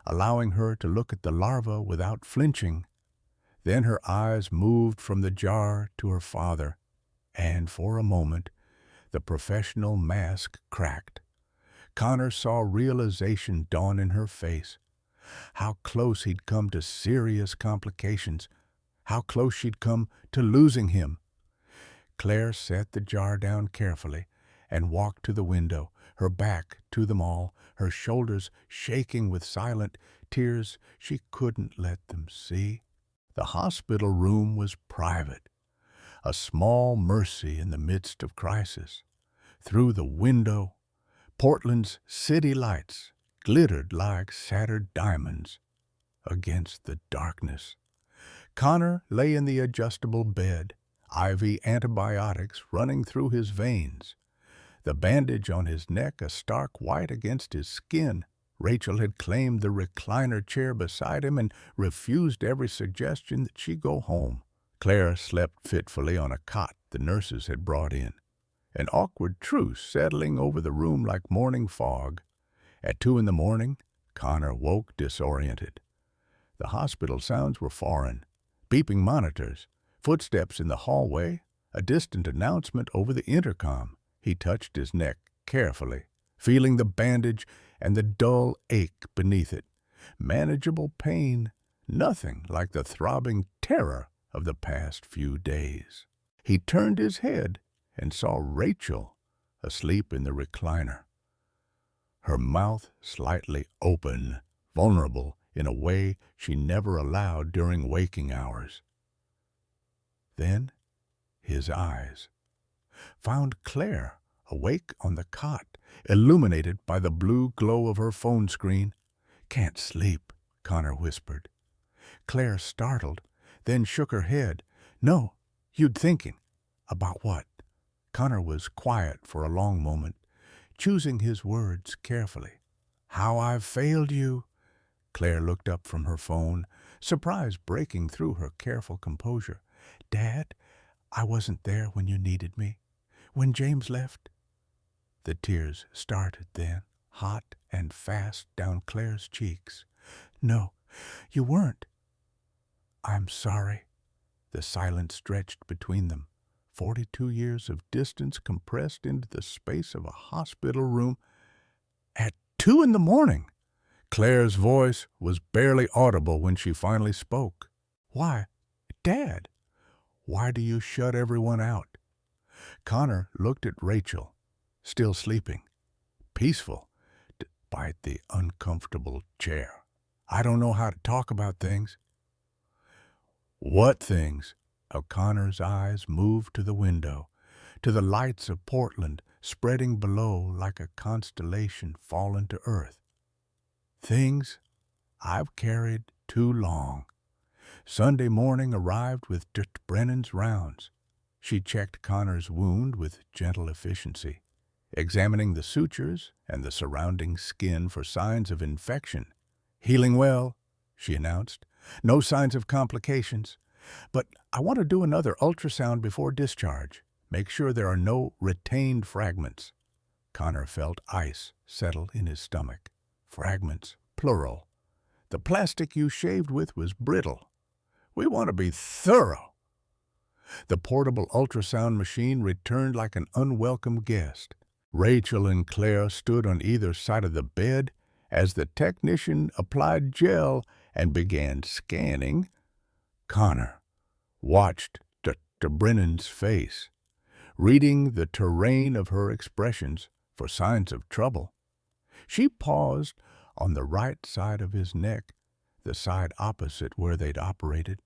allowing her to look at the larva without flinching. Then her eyes moved from the jar to her father, and for a moment the professional mask cracked. Connor saw realization dawn in her face. How close he'd come to serious complications. How close she'd come to losing him. Claire set the jar down carefully and walked to the window, her back to them all, her shoulders shaking with silent tears she couldn't let them see. The hospital room was private, a small mercy in the midst of crisis. Through the window, Portland's city lights glittered like shattered diamonds against the darkness. Connor lay in the adjustable bed, IV antibiotics running through his veins, the bandage on his neck a stark white against his skin. Rachel had claimed the recliner chair beside him and refused every suggestion that she go home. Claire slept fitfully on a cot the nurses had brought in, an awkward truce settling over the room like morning fog. At 2 a.m, Connor woke disoriented. The hospital sounds were foreign. Beeping monitors, footsteps in the hallway, a distant announcement over the intercom. He touched his neck carefully, feeling the bandage and the dull ache beneath it. Manageable pain, nothing like the throbbing terror of the past few days. He turned his head and saw Rachel asleep in the recliner, her mouth slightly open, vulnerable in a way she never allowed during waking hours. Then his eyes found Claire awake on the cot, illuminated by the blue glow of her phone screen. "Can't sleep," Connor whispered. Claire startled, then shook her head. "No, you'd thinking." "About what?" Connor was quiet for a long moment, choosing his words carefully. "How I've failed you." Claire looked up from her phone, surprise breaking through her careful composure. "Dad, I wasn't there when you needed me. When James left." The tears started then, hot and fast down Claire's cheeks. "No, you weren't." "I'm sorry." The silence stretched between them. 42 years of distance compressed into the space of a hospital room. At 2 a.m, Claire's voice was barely audible when she finally spoke. "Why, Dad, why do you shut everyone out?" Connor looked at Rachel, still sleeping, peaceful, despite the uncomfortable chair. "I don't know how to talk about things." "What things?" O'Connor's eyes moved to the window, to the lights of Portland spreading below like a constellation fallen to earth. "Things I've carried too long." Sunday morning arrived with Brennan's rounds. She checked Connor's wound with gentle efficiency, examining the sutures and the surrounding skin for signs of infection. "Healing well," she announced. "No signs of complications. But I want to do another ultrasound before discharge. Make sure there are no retained fragments." Connor felt ice settle in his stomach. Fragments, plural. The plastic you shaved with was brittle. "We want to be thorough." The portable ultrasound machine returned like an unwelcome guest. Rachel and Claire stood on either side of the bed as the technician applied gel and began scanning. Connor watched Dr. Brennan's face, reading the terrain of her expressions for signs of trouble. She paused on the right side of his neck, the side opposite where they'd operated.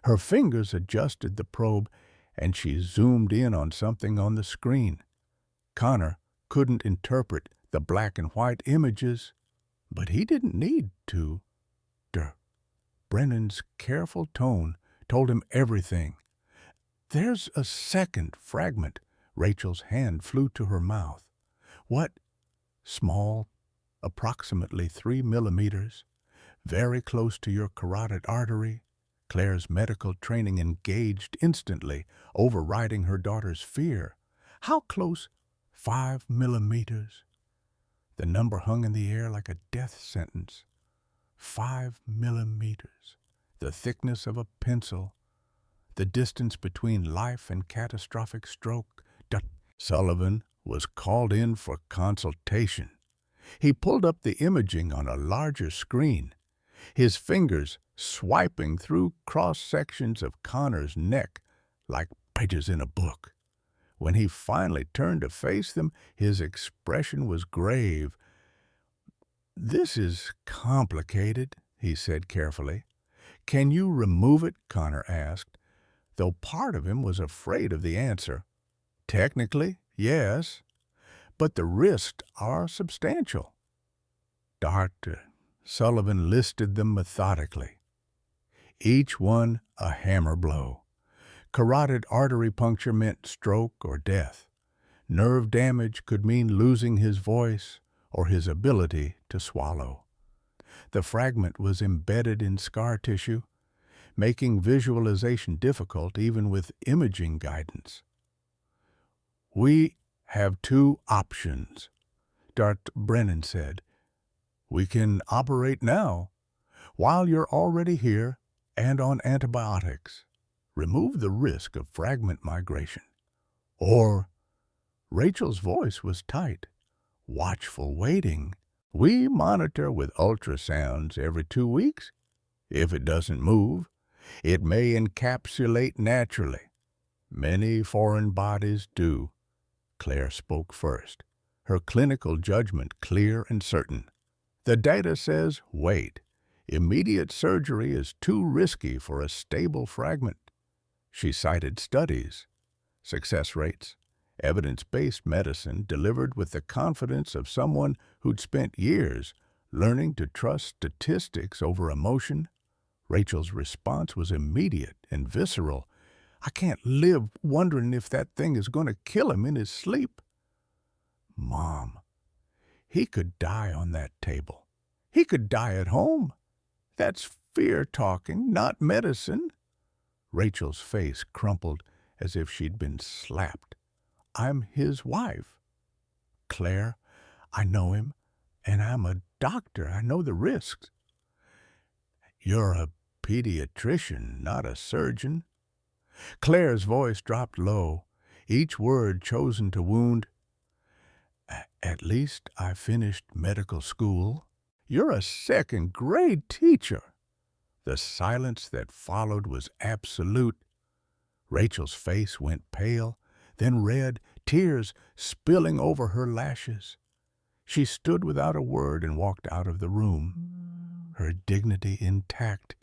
Her fingers adjusted the probe, and she zoomed in on something on the screen. Connor couldn't interpret the black and white images, but he didn't need to. Brennan's careful tone told him everything. "There's a second fragment." Rachel's hand flew to her mouth. "What?" "Small, approximately 3 millimeters, very close to your carotid artery." Claire's medical training engaged instantly, overriding her daughter's fear. "How close?" 5 millimeters. The number hung in the air like a death sentence. 5 millimeters. The thickness of a pencil. The distance between life and catastrophic stroke. Sullivan was called in for consultation. He pulled up the imaging on a larger screen, his fingers swiping through cross-sections of Connor's neck like pages in a book. When he finally turned to face them, his expression was grave. "This is complicated," he said carefully. "Can you remove it?" Connor asked, though part of him was afraid of the answer. "Technically, yes, but the risks are substantial." Dr. Sullivan listed them methodically, each one a hammer blow. Carotid artery puncture meant stroke or death. Nerve damage could mean losing his voice or his ability to swallow. The fragment was embedded in scar tissue, making visualization difficult even with imaging guidance. "We have two options," Dr. Brennan said. "We can operate now, while you're already here and on antibiotics. Remove the risk of fragment migration. Or," Rachel's voice was tight, "watchful waiting. We monitor with ultrasounds every 2 weeks. If it doesn't move, it may encapsulate naturally. Many foreign bodies do." Claire spoke first, her clinical judgment clear and certain. "The data says wait. Immediate surgery is too risky for a stable fragment." She cited studies, success rates, evidence-based medicine delivered with the confidence of someone who'd spent years learning to trust statistics over emotion. Rachel's response was immediate and visceral. "I can't live wondering if that thing is going to kill him in his sleep." "Mom, he could die on that table. He could die at home. That's fear talking, not medicine." Rachel's face crumpled as if she'd been slapped. "I'm his wife. Claire, I know him, and I'm a doctor. I know the risks." "You're a pediatrician, not a surgeon." Claire's voice dropped low, each word chosen to wound. "At least I finished medical school." "You're a second-grade teacher." The silence that followed was absolute. Rachel's face went pale, then red, tears spilling over her lashes. She stood without a word and walked out of the room, her dignity intact,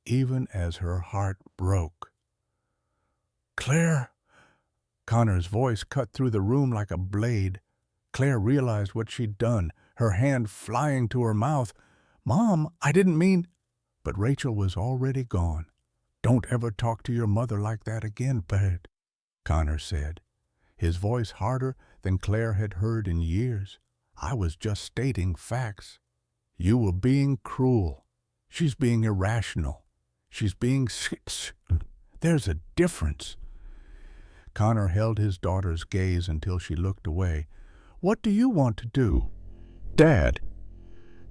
even as her heart broke. "Claire!" Connor's voice cut through the room like a blade. Claire realized what she'd done, her hand flying to her mouth. "Mom, I didn't mean—" But Rachel was already gone. "Don't ever talk to your mother like that again, Bert," Connor said, his voice harder than Claire had heard in years. "I was just stating facts. You were being cruel. She's being irrational. She's being There's a difference." Connor held his daughter's gaze until she looked away. "What do you want to do?" "Dad."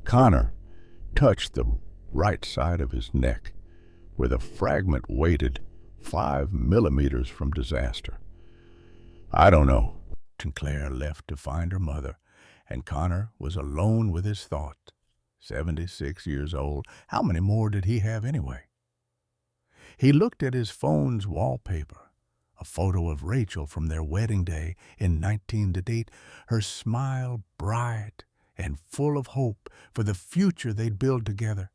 Connor touched the right side of his neck, where the fragment waited 5 millimeters from disaster. "I don't know." Claire left to find her mother, and Connor was alone with his thoughts. 76 years old. How many more did he have anyway? He looked at his phone's wallpaper, a photo of Rachel from their wedding day in 1988, her smile bright and full of hope for the future they'd build together.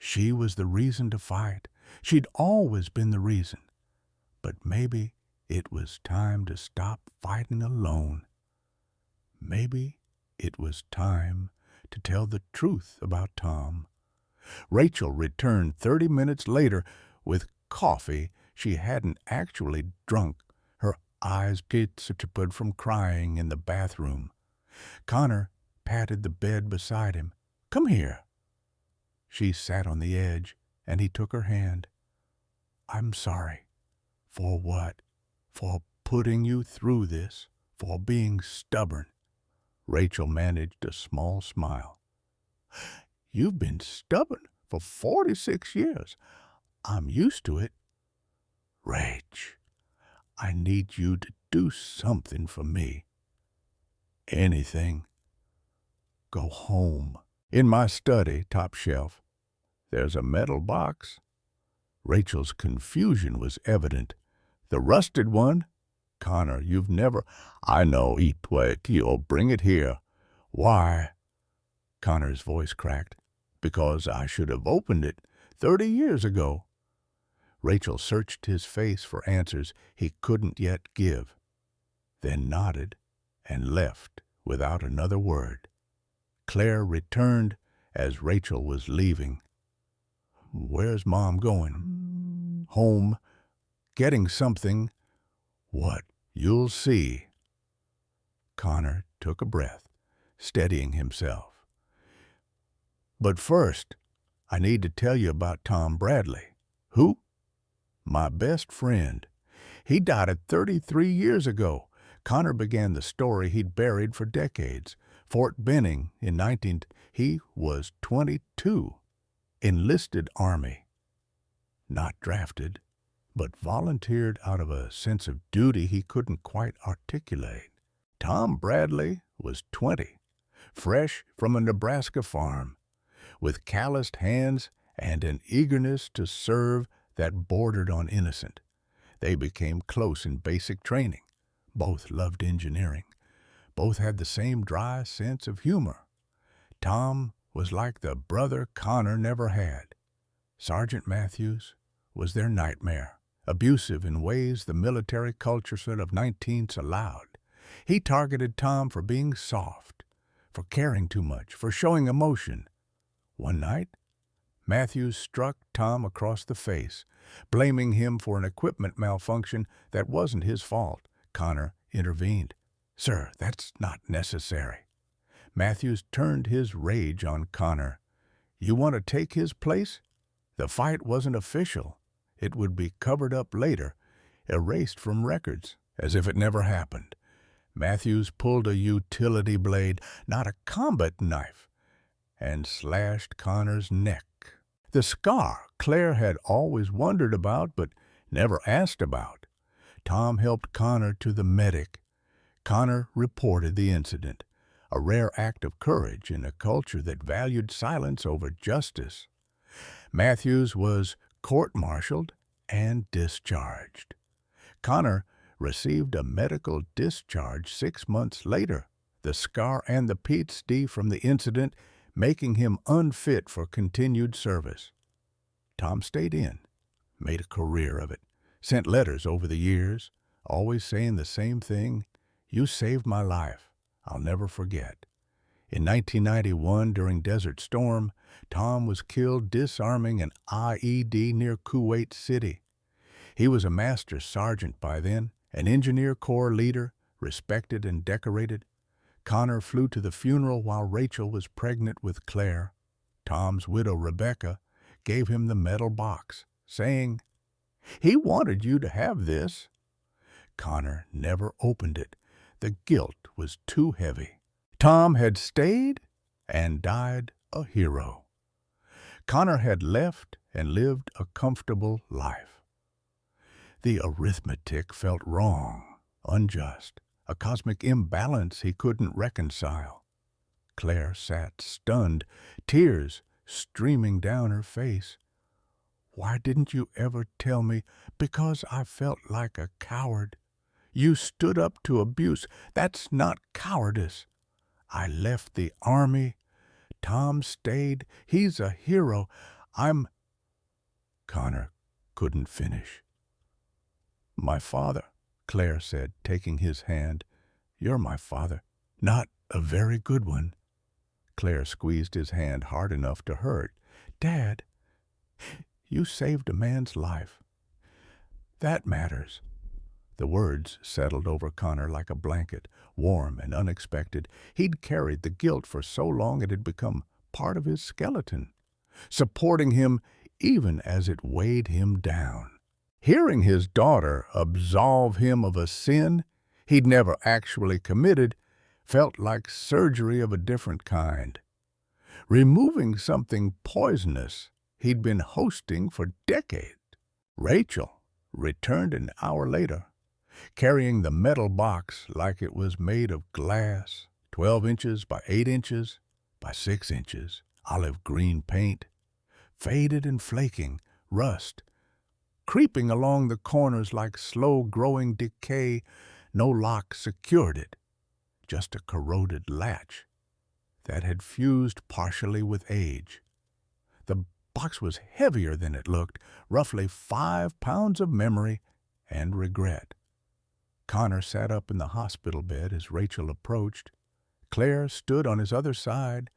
She was the reason to fight. She'd always been the reason. But maybe it was time to stop fighting alone. Maybe it was time to tell the truth about Tom. Rachel returned 30 minutes later with coffee she hadn't actually drunk, her eyes gaped from crying in the bathroom. Connor patted the bed beside him. "Come here." She sat on the edge, and he took her hand. "I'm sorry." "For what?" "For putting you through this, for being stubborn." Rachel managed a small smile. "You've been stubborn for 46 years. I'm used to it." "Rach, I need you to do something for me." "Anything." "Go home. In my study, top shelf, there's a metal box." Rachel's confusion was evident. The rusted one? Connor, you've never— I know, Itwe, Tio, bring it here. Why? Connor's voice cracked. Because I should have opened it 30 years ago. Rachel searched his face for answers he couldn't yet give, then nodded and left without another word. Claire returned as Rachel was leaving. Where's Mom going? Home. Getting something. What? You'll see. Connor took a breath, steadying himself. But first, I need to tell you about Tom Bradley. Who? My best friend. He died at 33 years ago. Connor began the story he'd buried for decades. Fort Benning in 19— He was 22. Enlisted Army. Not drafted, but volunteered out of a sense of duty he couldn't quite articulate. Tom Bradley was 20, fresh from a Nebraska farm, with calloused hands and an eagerness to serve that bordered on innocent. They became close in basic training. Both loved engineering. Both had the same dry sense of humor. Tom was like the brother Connor never had. Sergeant Matthews was their nightmare, abusive in ways the military culture of 19s allowed. He targeted Tom for being soft, for caring too much, for showing emotion. One night, Matthews struck Tom across the face, blaming him for an equipment malfunction that wasn't his fault. Connor intervened. Sir, that's not necessary. Matthews turned his rage on Connor. You want to take his place? The fight wasn't official. It would be covered up later, erased from records, as if it never happened. Matthews pulled a utility blade, not a combat knife, and slashed Connor's neck. The scar Claire had always wondered about but never asked about. Tom helped Connor to the medic. Connor reported the incident, a rare act of courage in a culture that valued silence over justice. Matthews was court-martialed and discharged. Connor received a medical discharge 6 months later, the scar and the PTSD from the incident making him unfit for continued service. Tom stayed in, made a career of it, sent letters over the years, always saying the same thing, you saved my life, I'll never forget. In 1991, during Desert Storm, Tom was killed disarming an IED near Kuwait City. He was a master sergeant by then, an engineer corps leader, respected and decorated. Connor flew to the funeral while Rachel was pregnant with Claire. Tom's widow, Rebecca, gave him the metal box, saying, He wanted you to have this. Connor never opened it. The guilt was too heavy. Tom had stayed and died a hero. Connor had left and lived a comfortable life. The arithmetic felt wrong, unjust, a cosmic imbalance he couldn't reconcile. Claire sat stunned, tears streaming down her face. Why didn't you ever tell me? Because I felt like a coward. You stood up to abuse. That's not cowardice. I left the army. Tom stayed. He's a hero. Connor couldn't finish. My father, Claire said, taking his hand. You're my father. Not a very good one. Claire squeezed his hand hard enough to hurt. Dad, you saved a man's life. That matters. The words settled over Connor like a blanket, warm and unexpected. He'd carried the guilt for so long it had become part of his skeleton, supporting him even as it weighed him down. Hearing his daughter absolve him of a sin he'd never actually committed felt like surgery of a different kind. Removing something poisonous he'd been hosting for decades. Rachel returned an hour later, carrying the metal box like it was made of glass, 12 inches by 8 inches by 6 inches, olive green paint, faded and flaking, rust creeping along the corners like slow-growing decay. No lock secured it, just a corroded latch that had fused partially with age. The box was heavier than it looked, roughly 5 pounds of memory and regret. Connor sat up in the hospital bed as Rachel approached. Claire stood on his other side,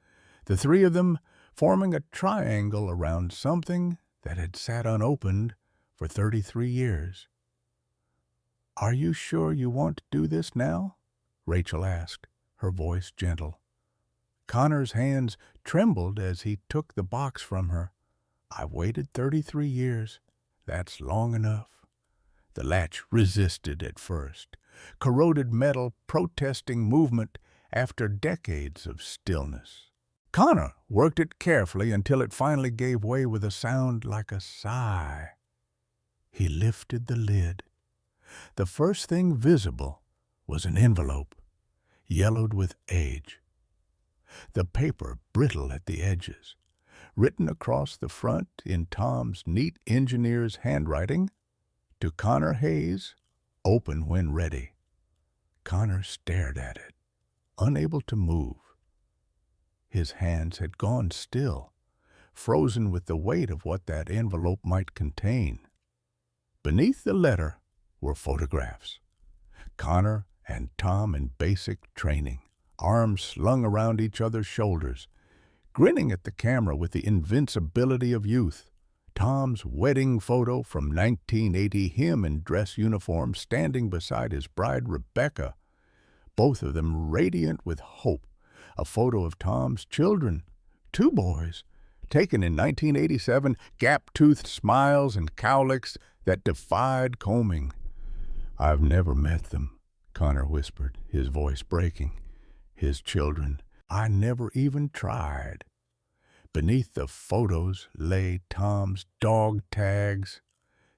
the three of them forming a triangle around something that had sat unopened for 33 years. "Are you sure you want to do this now?" Rachel asked, her voice gentle. Connor's hands trembled as he took the box from her. "I've waited 33 years. That's long enough." The latch resisted at first, corroded metal protesting movement after decades of stillness. Connor worked it carefully until it finally gave way with a sound like a sigh. He lifted the lid. The first thing visible was an envelope, yellowed with age. The paper brittle at the edges. Written across the front in Tom's neat engineer's handwriting, "To Connor Hayes, open when ready." Connor stared at it, unable to move. His hands had gone still, frozen with the weight of what that envelope might contain. Beneath the letter were photographs. Connor and Tom in basic training, arms slung around each other's shoulders, grinning at the camera with the invincibility of youth. Tom's wedding photo from 1980, him in dress uniform standing beside his bride Rebecca, both of them radiant with hope. A photo of Tom's children, 2 boys, taken in 1987, gap-toothed smiles and cowlicks that defied combing. "I've never met them," Connor whispered, his voice breaking. "His children. I never even tried." Beneath the photos lay Tom's dog tags,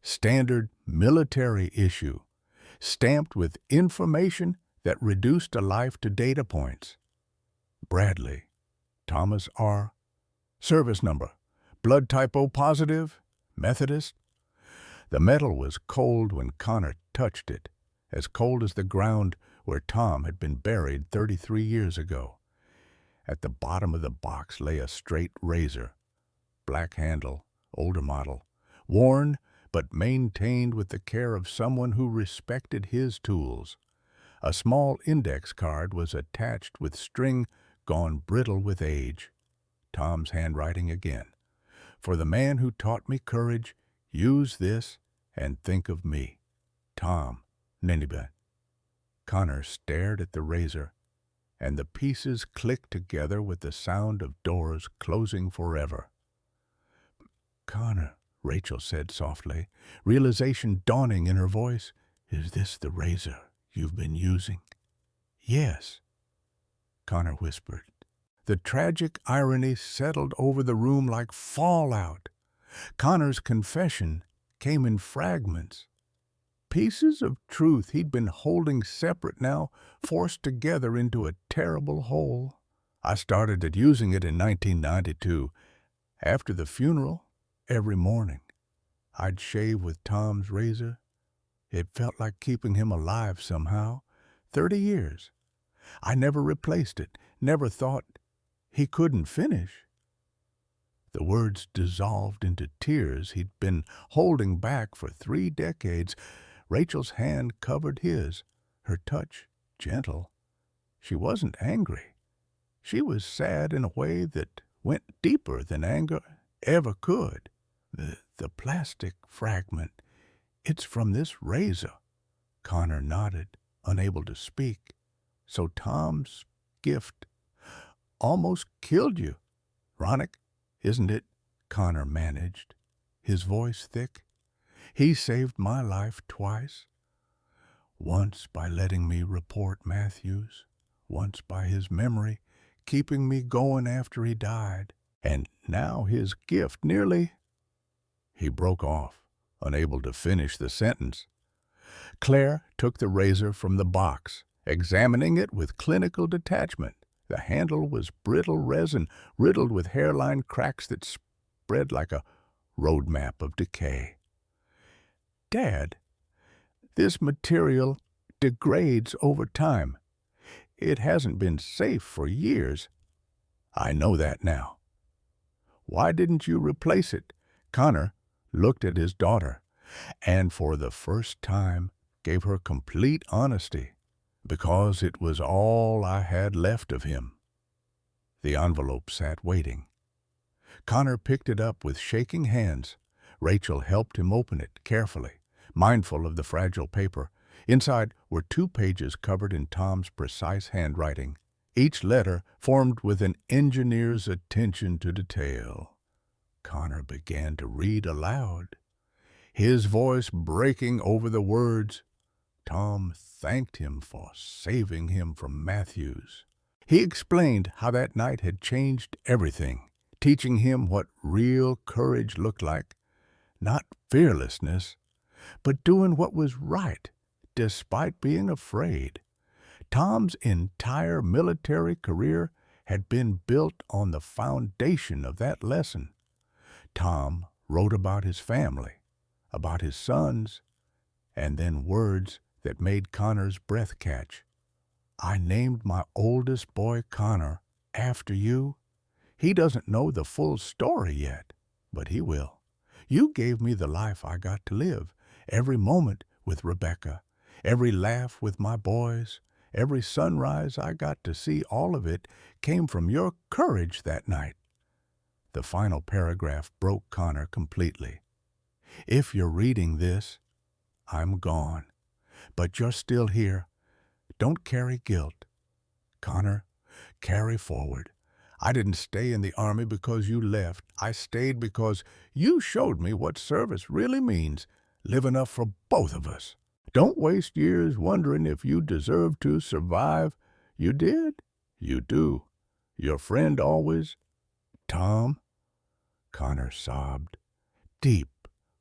standard military issue, stamped with information that reduced a life to data points. Bradley, Thomas R., service number, blood type O positive, Methodist. The metal was cold when Connor touched it, as cold as the ground where Tom had been buried 33 years ago. At the bottom of the box lay a straight razor, black handle, older model, worn but maintained with the care of someone who respected his tools. A small index card was attached with string gone brittle with age. Tom's handwriting again. "For the man who taught me courage, use this and think of me. Tom, Ninibet." Connor stared at the razor, and the pieces clicked together with the sound of doors closing forever. "Connor," Rachel said softly, realization dawning in her voice, "is this the razor you've been using?" "Yes," Connor whispered. The tragic irony settled over the room like fallout. Connor's confession came in fragments. Pieces of truth he'd been holding separate now forced together into a terrible whole. "I started at using it in 1992. After the funeral, every morning, I'd shave with Tom's razor. It felt like keeping him alive somehow. 30 years. I never replaced it, never thought he couldn't finish." The words dissolved into tears he'd been holding back for 3 decades. Rachel's hand covered his, her touch gentle. She wasn't angry. She was sad in a way that went deeper than anger ever could. The plastic fragment, it's from this razor." Connor nodded, unable to speak. "So Tom's gift almost killed you. Ironic, isn't it?" Connor managed, his voice thick. "He saved my life twice. Once by letting me report Matthews, once by his memory keeping me going after he died. And now his gift nearly—" He broke off, unable to finish the sentence. Claire took the razor from the box, examining it with clinical detachment. The handle was brittle resin, riddled with hairline cracks that spread like a road map of decay. Dad, this material degrades over time. It hasn't been safe for years. I know that now. Why didn't you replace it? Connor looked at his daughter and for the first time gave her complete honesty, because it was all I had left of him. The envelope sat waiting. Connor picked it up with shaking hands. Rachel helped him open it carefully, mindful of the fragile paper. Inside were 2 pages covered in Tom's precise handwriting, each letter formed with an engineer's attention to detail. Connor began to read aloud, his voice breaking over the words. Tom thanked him for saving him from Matthews. He explained how that night had changed everything, teaching him what real courage looked like. Not fearlessness, but doing what was right, despite being afraid. Tom's entire military career had been built on the foundation of that lesson. Tom wrote about his family, about his sons, and then words that made Connor's breath catch. I named my oldest boy Connor after you. He doesn't know the full story yet, but he will. You gave me the life I got to live, every moment with Rebecca, every laugh with my boys, every sunrise I got to see. All of it came from your courage that night. The final paragraph broke Connor completely. If you're reading this, I'm gone, but you're still here. Don't carry guilt. Connor, carry forward. I didn't stay in the Army because you left. I stayed because you showed me what service really means, living up for both of us. Don't waste years wondering if you deserve to survive. You did. You do. Your friend always, Tom. Connor sobbed. Deep,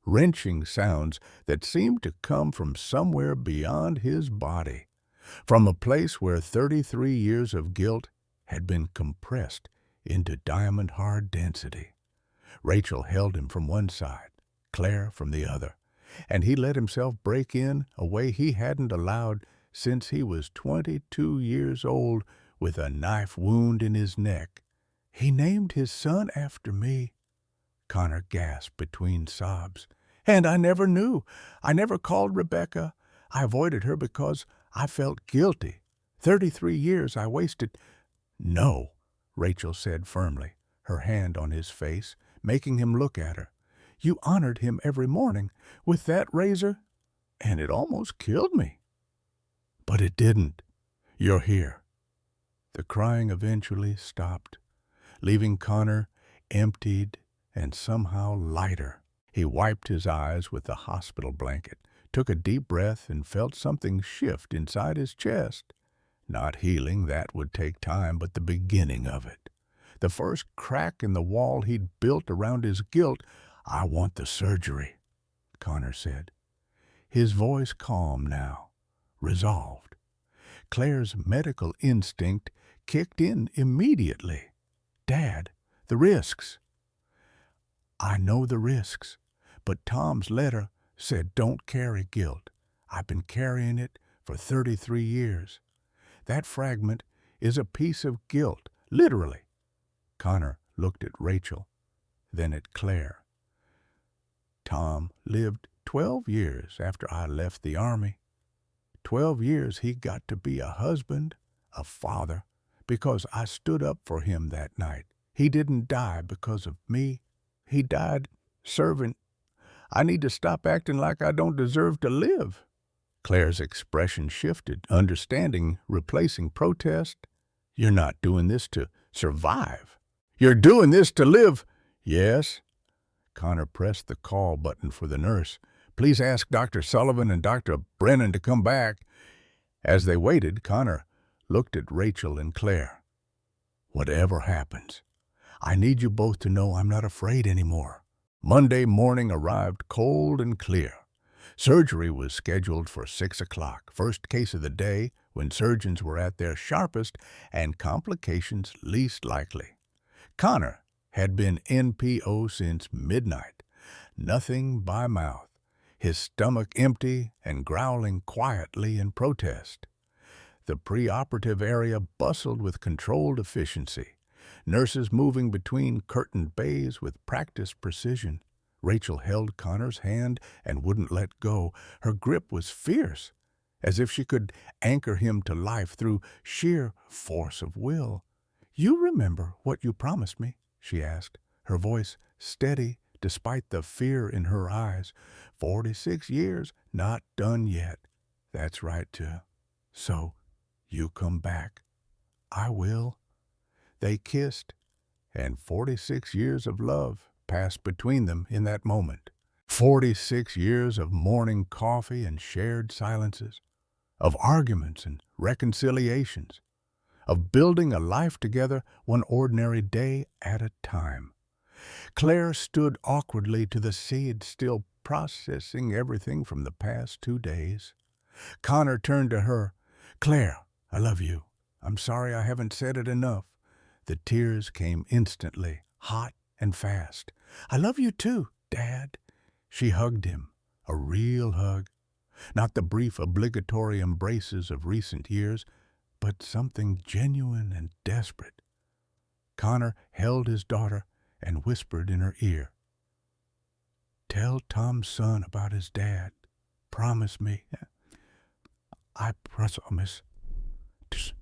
wrenching sounds that seemed to come from somewhere beyond his body, from a place where 33 years of guilt had been compressed into diamond-hard density. Rachel held him from one side, Claire from the other, and he let himself break in a way he hadn't allowed since he was 22 years old with a knife wound in his neck. He named his son after me, Connor gasped between sobs. And I never knew. I never called Rebecca. I avoided her because I felt guilty. 33 years I wasted. No, Rachel said firmly, her hand on his face, making him look at her. You honored him every morning with that razor, and it almost killed me. But it didn't. You're here. The crying eventually stopped, leaving Connor emptied and somehow lighter. He wiped his eyes with the hospital blanket, took a deep breath, and felt something shift inside his chest. Not healing, that would take time, but the beginning of it. The first crack in the wall he'd built around his guilt. I want the surgery, Connor said. His voice calm now, resolved. Claire's medical instinct kicked in immediately. Dad, the risks. I know the risks, but Tom's letter said don't carry guilt. I've been carrying it for 33 years. That fragment is a piece of guilt, literally. Connor looked at Rachel, then at Claire. Tom lived 12 years after I left the Army. 12 years he got to be a husband, a father, because I stood up for him that night. He didn't die because of me. He died serving. I need to stop acting like I don't deserve to live. Claire's expression shifted, understanding replacing protest. You're not doing this to survive. You're doing this to live. Yes. Connor pressed the call button for the nurse. Please ask Dr. Sullivan and Dr. Brennan to come back. As they waited, Connor looked at Rachel and Claire. Whatever happens, I need you both to know I'm not afraid anymore. Monday morning arrived cold and clear. Surgery was scheduled for 6 o'clock, first case of the day, when surgeons were at their sharpest and complications least likely. Connor had been NPO since midnight. Nothing by mouth. his stomach empty and growling quietly in protest. The preoperative area bustled with controlled efficiency, nurses moving between curtained bays with practiced precision. Rachel held Connor's hand and wouldn't let go. Her grip was fierce, as if she could anchor him to life through sheer force of will. "You remember what you promised me?" she asked, her voice steady despite the fear in her eyes. 46 years, not done yet. That's right, too. So, you come back. I will. They kissed, and 46 years of love passed between them in that moment. 46 years of morning coffee and shared silences, of arguments and reconciliations, of building a life together one ordinary day at a time. Claire stood awkwardly to the side, still processing everything from the past 2 days. Connor turned to her. "Claire, I love you. I'm sorry I haven't said it enough." The tears came instantly, hot and fast. "I love you too, Dad." She hugged him, a real hug. Not the brief obligatory embraces of recent years, but something genuine and desperate. Connor held his daughter and whispered in her ear, "Tell Tom's son about his dad. Promise me." "I promise."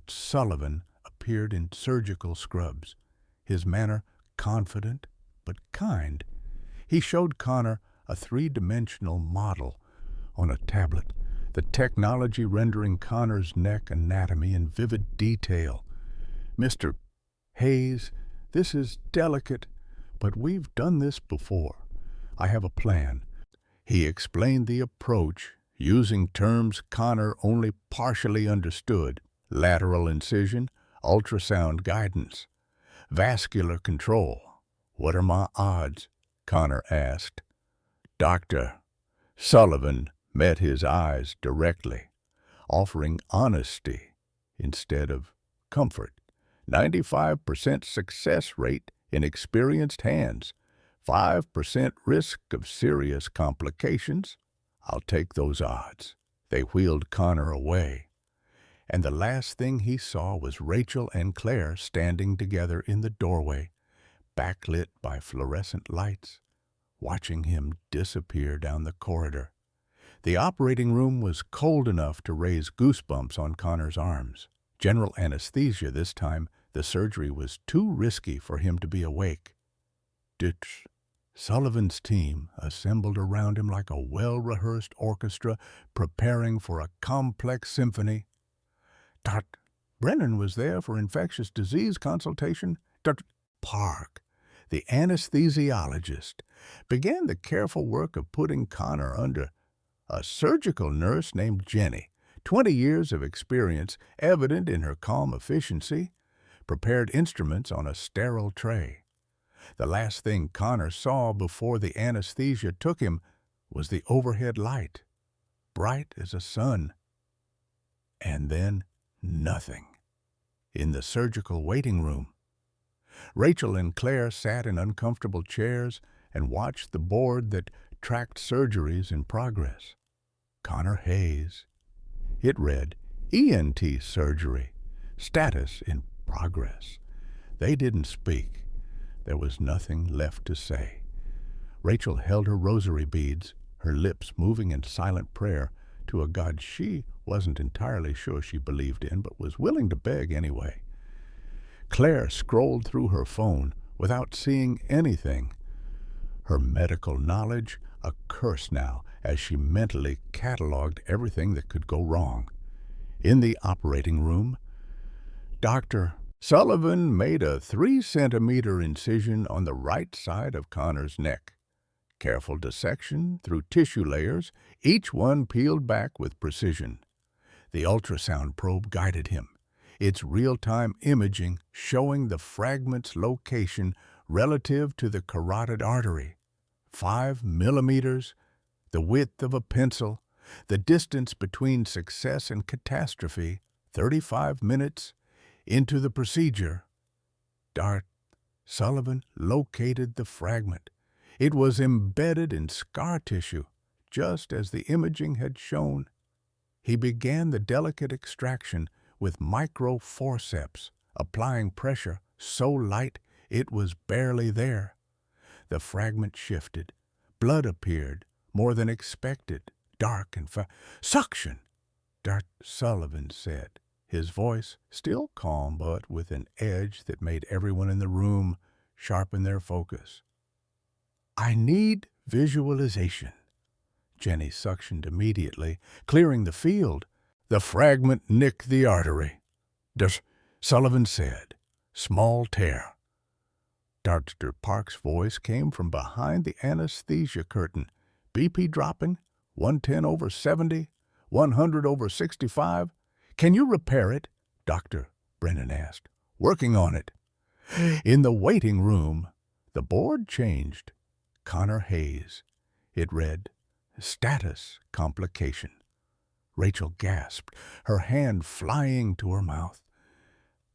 Sullivan appeared in surgical scrubs, his manner confident but kind. He showed Connor a three-dimensional model on a tablet, the technology rendering Connor's neck anatomy in vivid detail. "Mr. Hayes, this is delicate, but we've done this before. I have a plan." He explained the approach, using terms Connor only partially understood: lateral incision, ultrasound guidance, vascular control. "What are my odds?" Connor asked. Dr. Sullivan met his eyes directly, offering honesty instead of comfort. 95% success rate in experienced hands, 5% risk of serious complications. "I'll take those odds." They wheeled Connor away, and the last thing he saw was Rachel and Claire standing together in the doorway, backlit by fluorescent lights, watching him disappear down the corridor. The operating room was cold enough to raise goosebumps on Connor's arms. General anesthesia this time. The surgery was too risky for him to be awake. Sullivan's team assembled around him like a well-rehearsed orchestra preparing for a complex symphony. Dr. Brennan was there for infectious disease consultation. Dr. Park, the anesthesiologist, began the careful work of putting Connor under. A surgical nurse named Jenny, 20 years of experience evident in her calm efficiency, prepared instruments on a sterile tray. The last thing Connor saw before the anesthesia took him was the overhead light, bright as a sun. And then nothing. In the surgical waiting room, Rachel and Claire sat in uncomfortable chairs and watched the board that tracked surgeries in progress. Connor Hayes. It read, ENT surgery, status in progress. They didn't speak. There was nothing left to say. Rachel held her rosary beads, her lips moving in silent prayer to a God she wasn't entirely sure she believed in, but was willing to beg anyway. Claire scrolled through her phone without seeing anything. Her medical knowledge a curse now as she mentally cataloged everything that could go wrong. In the operating room, Dr. Sullivan made a 3-centimeter incision on the right side of Connor's neck. Careful dissection through tissue layers, each one peeled back with precision. The ultrasound probe guided him, its real-time imaging showing the fragment's location relative to the carotid artery. 5 millimeters, the width of a pencil, the distance between success and catastrophe. 35 minutes into the procedure, Dr. Sullivan located the fragment. It was embedded in scar tissue, just as the imaging had shown. He began the delicate extraction with micro-forceps, applying pressure so light it was barely there. The fragment shifted. Blood appeared, more than expected, dark and Suction! Dart Sullivan said, his voice still calm but with an edge that made everyone in the room sharpen their focus. I need visualization. Jenny suctioned immediately, clearing the field. The fragment nicked the artery. Sullivan said, small tear. Dr. Park's voice came from behind the anesthesia curtain. BP dropping, 110/70, 100/65. Can you repair it? Dr. Brennan asked. Working on it. In the waiting room, the board changed. Connor Hayes. It read, status complication. Rachel gasped, her hand flying to her mouth.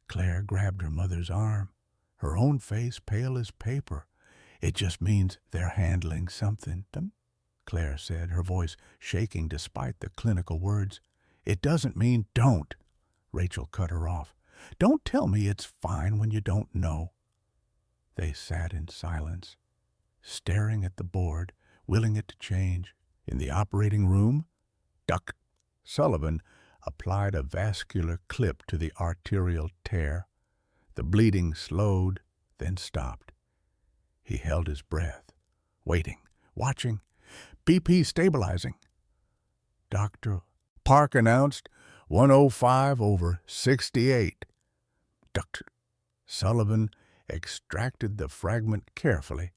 Claire grabbed her mother's arm, her own face pale as paper. It just means they're handling something, Claire said, her voice shaking despite the clinical words. It doesn't mean don't. Rachel cut her off. Don't tell me it's fine when you don't know. They sat in silence, staring at the board, willing it to change. In the operating room, Dr. Sullivan applied a vascular clip to the arterial tear. The bleeding slowed, then stopped. He held his breath, waiting, watching, BP stabilizing. Dr. Park announced 105/68. Dr. Sullivan extracted the fragment carefully,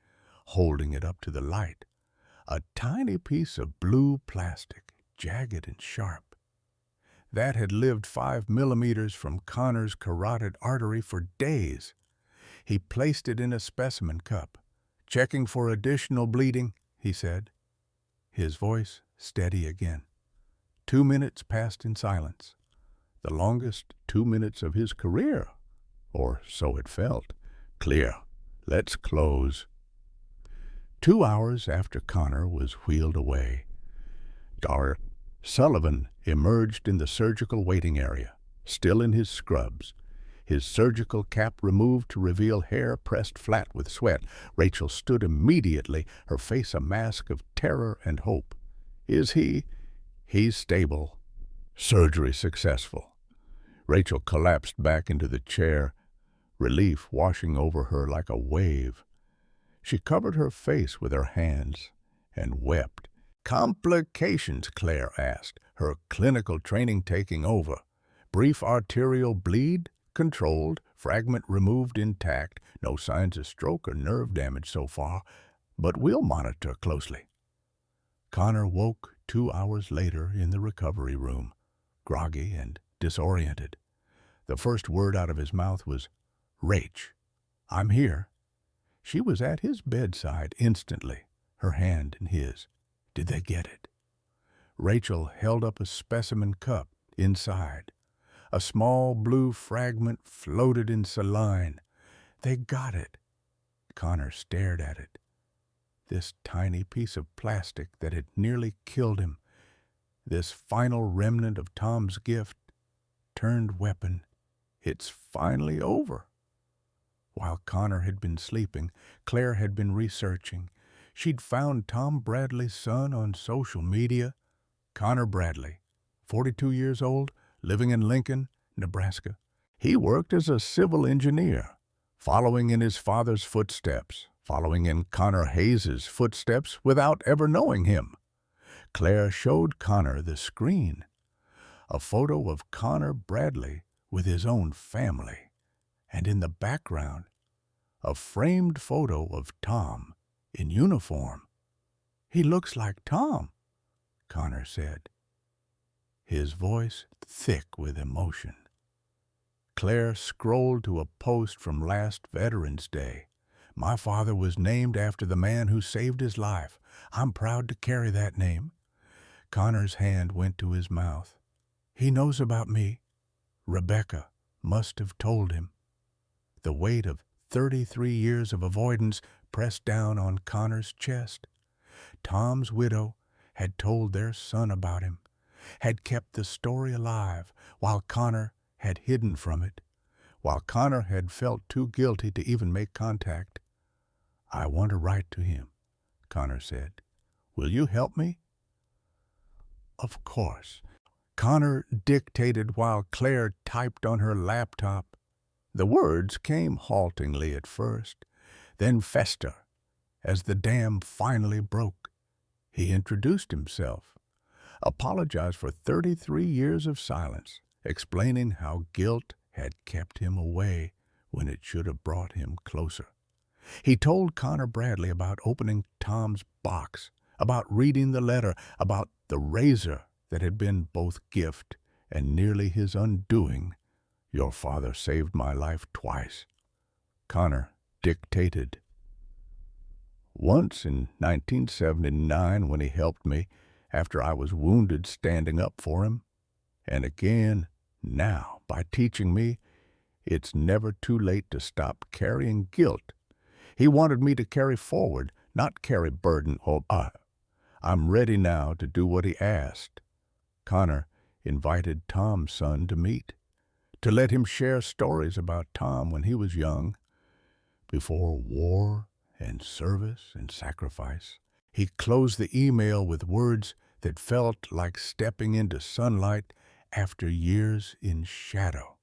holding it up to the light. A tiny piece of blue plastic, jagged and sharp. That had lived 5 millimeters from Connor's carotid artery for days. He placed it in a specimen cup. Checking for additional bleeding, he said, his voice steady again. 2 minutes passed in silence, the longest 2 minutes of his career, or so it felt. Clear. Let's close. 2 hours after Connor was wheeled away, Dr. Sullivan emerged in the surgical waiting area, still in his scrubs, his surgical cap removed to reveal hair pressed flat with sweat. Rachel stood immediately, her face a mask of terror and hope. Is he? He's stable. Surgery successful. Rachel collapsed back into the chair, relief washing over her like a wave. She covered her face with her hands and wept. Complications, Claire asked, her clinical training taking over. Brief arterial bleed, controlled, fragment removed intact, no signs of stroke or nerve damage so far, but we'll monitor closely. Connor woke 2 hours later in the recovery room, groggy and disoriented. The first word out of his mouth was, Rach, I'm here. She was at his bedside instantly, her hand in his. Did they get it? Rachel held up a specimen cup inside. A small blue fragment floated in saline. They got it. Connor stared at it. This tiny piece of plastic that had nearly killed him, this final remnant of Tom's gift, turned weapon. It's finally over. While Connor had been sleeping, Claire had been researching. She'd found Tom Bradley's son on social media. Connor Bradley, 42 years old, living in Lincoln, Nebraska. He worked as a civil engineer, following in his father's footsteps, following in Connor Hayes's footsteps without ever knowing him. Claire showed Connor the screen, a photo of Connor Bradley with his own family, and in the background, a framed photo of Tom in uniform. He looks like Tom, Connor said, his voice thick with emotion. Claire scrolled to a post from last Veterans Day. My father was named after the man who saved his life. I'm proud to carry that name. Connor's hand went to his mouth. He knows about me. Rebecca must have told him. The weight of 33 years of avoidance pressed down on Connor's chest. Tom's widow had told their son about him, had kept the story alive while Connor had hidden from it, while Connor had felt too guilty to even make contact. "I want to write to him," Connor said. "Will you help me?" "Of course." Connor dictated while Claire typed on her laptop. The words came haltingly at first, then fester as the dam finally broke. He introduced himself, apologized for 33 years of silence, explaining how guilt had kept him away when it should have brought him closer. He told Connor Bradley about opening Tom's box, about reading the letter, about the razor that had been both gift and nearly his undoing. "Your father saved my life twice," Connor dictated. "Once in 1979 when he helped me after I was wounded standing up for him, and again now by teaching me it's never too late to stop carrying guilt. He wanted me to carry forward, not carry burden. I'm ready now to do what he asked." Connor invited Tom's son to meet, to let him share stories about Tom when he was young, before war and service and sacrifice. He closed the email with words that felt like stepping into sunlight after years in shadow.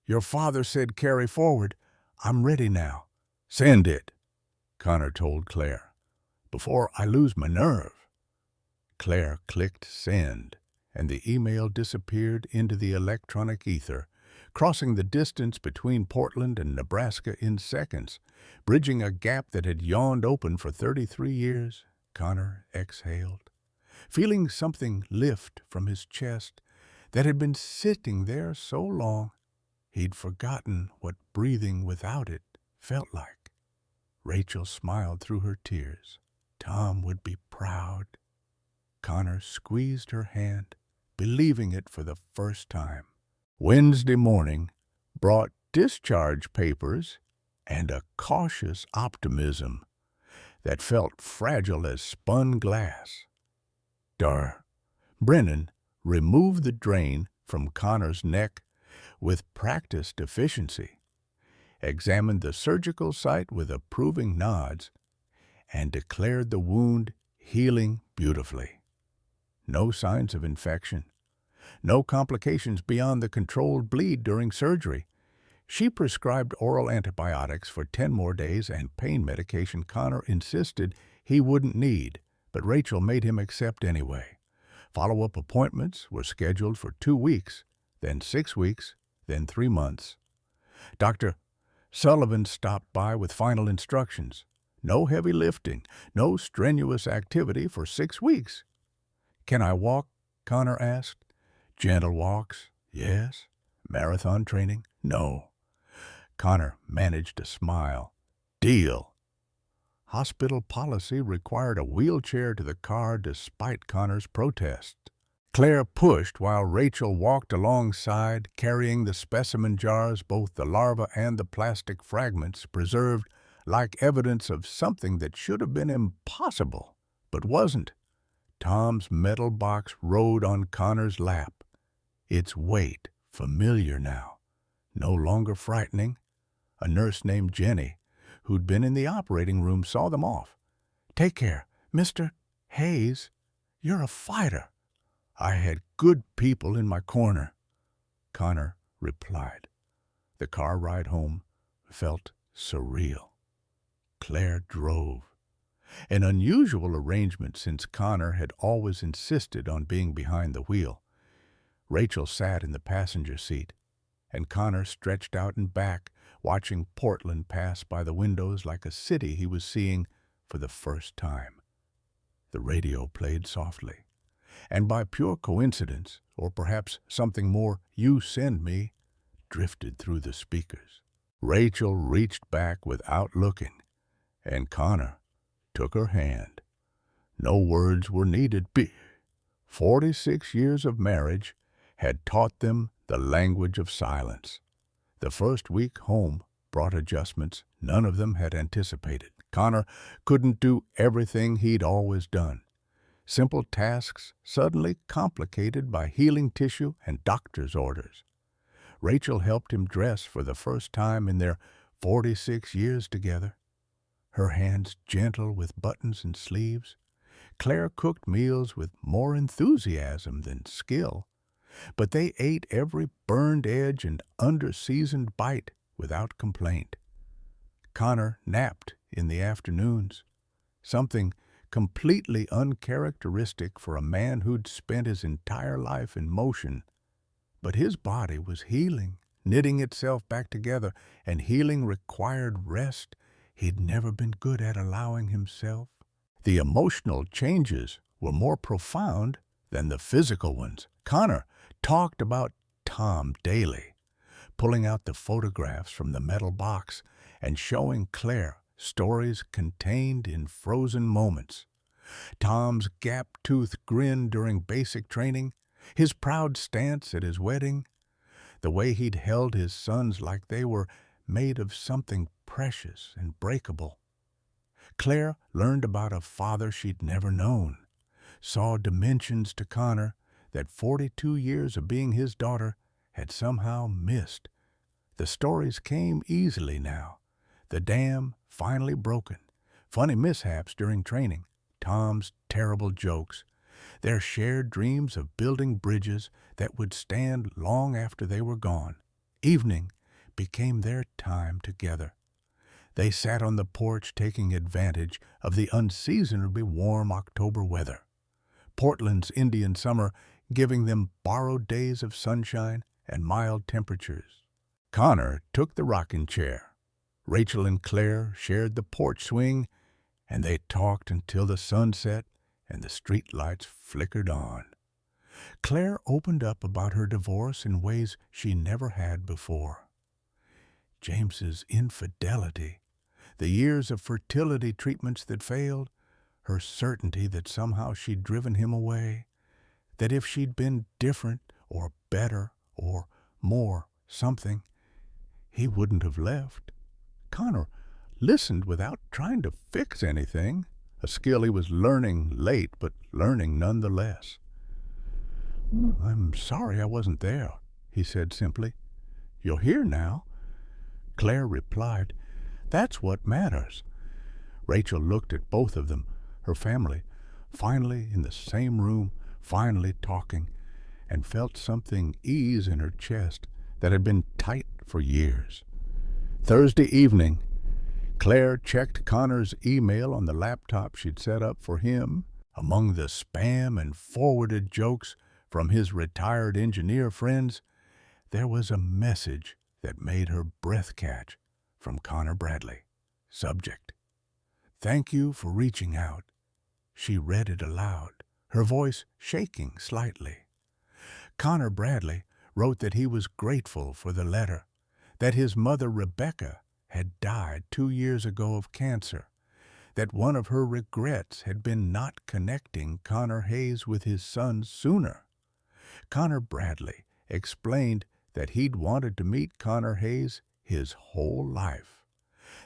"Your father said carry forward. I'm ready now." "Send it," Connor told Claire, "before I lose my nerve." Claire clicked send, and the email disappeared into the electronic ether, crossing the distance between Portland and Nebraska in seconds, bridging a gap that had yawned open for 33 years. Connor exhaled, feeling something lift from his chest that had been sitting there so long he'd forgotten what breathing without it felt like. Rachel smiled through her tears. Tom would be proud. Connor squeezed her hand, believing it for the first time. Wednesday morning brought discharge papers and a cautious optimism that felt fragile as spun glass. Brennan removed the drain from Connor's neck with practiced efficiency, examined the surgical site with approving nods, and declared the wound healing beautifully. No signs of infection, no complications beyond the controlled bleed during surgery. She prescribed oral antibiotics for 10 more days and pain medication Connor insisted he wouldn't need, but Rachel made him accept anyway. Follow-up appointments were scheduled for 2 weeks, then 6 weeks, then 3 months. Dr. Sullivan stopped by with final instructions. No heavy lifting, no strenuous activity for 6 weeks. "Can I walk?" Connor asked. "Gentle walks, yes. Marathon training, no." Connor managed a smile. "Deal." Hospital policy required a wheelchair to the car despite Connor's protest. Claire pushed while Rachel walked alongside, carrying the specimen jars, both the larva and the plastic fragments, preserved like evidence of something that should have been impossible, but wasn't. Tom's metal box rode on Connor's lap, its weight familiar now, no longer frightening. A nurse named Jenny, who'd been in the operating room, saw them off. "Take care, Mr. Hayes. You're a fighter." "I had good people in my corner," Connor replied. The car ride home felt surreal. Claire drove, an unusual arrangement since Connor had always insisted on being behind the wheel. Rachel sat in the passenger seat, and Connor stretched out in back, watching Portland pass by the windows like a city he was seeing for the first time. The radio played softly, and by pure coincidence, or perhaps something more "you send me," drifted through the speakers. Rachel reached back without looking, and Connor took her hand. No words were needed. 46 years of marriage had taught them the language of silence. The first week home brought adjustments none of them had anticipated. Connor couldn't do everything he'd always done. Simple tasks suddenly complicated by healing tissue and doctor's orders. Rachel helped him dress for the first time in their 46 years together, her hands gentle with buttons and sleeves. Claire cooked meals with more enthusiasm than skill, but they ate every burned edge and under-seasoned bite without complaint. Connor napped in the afternoons, something completely uncharacteristic for a man who'd spent his entire life in motion. But his body was healing, knitting itself back together, and healing required rest he'd never been good at allowing himself. The emotional changes were more profound than the physical ones. Connor talked about Tom daily, pulling out the photographs from the metal box and showing Claire stories contained in frozen moments. Tom's gap-toothed grin during basic training, his proud stance at his wedding, the way he'd held his sons like they were made of something precious and breakable. Claire learned about a father she'd never known, saw dimensions to Connor that 42 years of being his daughter had somehow missed. The stories came easily now. The dam finally broken, funny mishaps during training, Tom's terrible jokes, their shared dreams of building bridges that would stand long after they were gone. Evening became their time together. They sat on the porch taking advantage of the unseasonably warm October weather, Portland's Indian summer giving them borrowed days of sunshine and mild temperatures. Connor took the rocking chair. Rachel and Claire shared the porch swing, and they talked until the sun set and the street lights flickered on. Claire opened up about her divorce in ways she never had before. James's infidelity, the years of fertility treatments that failed, her certainty that somehow she'd driven him away, that if she'd been different or better or more something, he wouldn't have left. Connor listened without trying to fix anything, a skill he was learning late, but learning nonetheless. "I'm sorry I wasn't there," he said simply. "You're here now." Claire replied, "That's what matters." Rachel looked at both of them, her family, finally in the same room, finally talking, and felt something ease in her chest that had been tight for years. Thursday evening, Claire checked Connor's email on the laptop she'd set up for him. Among the spam and forwarded jokes from his retired engineer friends, there was a message that made her breath catch from Connor Bradley. Subject: "Thank you for reaching out." She read it aloud, her voice shaking slightly. Connor Bradley wrote that he was grateful for the letter, that his mother Rebecca had died 2 years ago of cancer, that one of her regrets had been not connecting Connor Hayes with his son sooner. Connor Bradley explained that he'd wanted to meet Connor Hayes his whole life,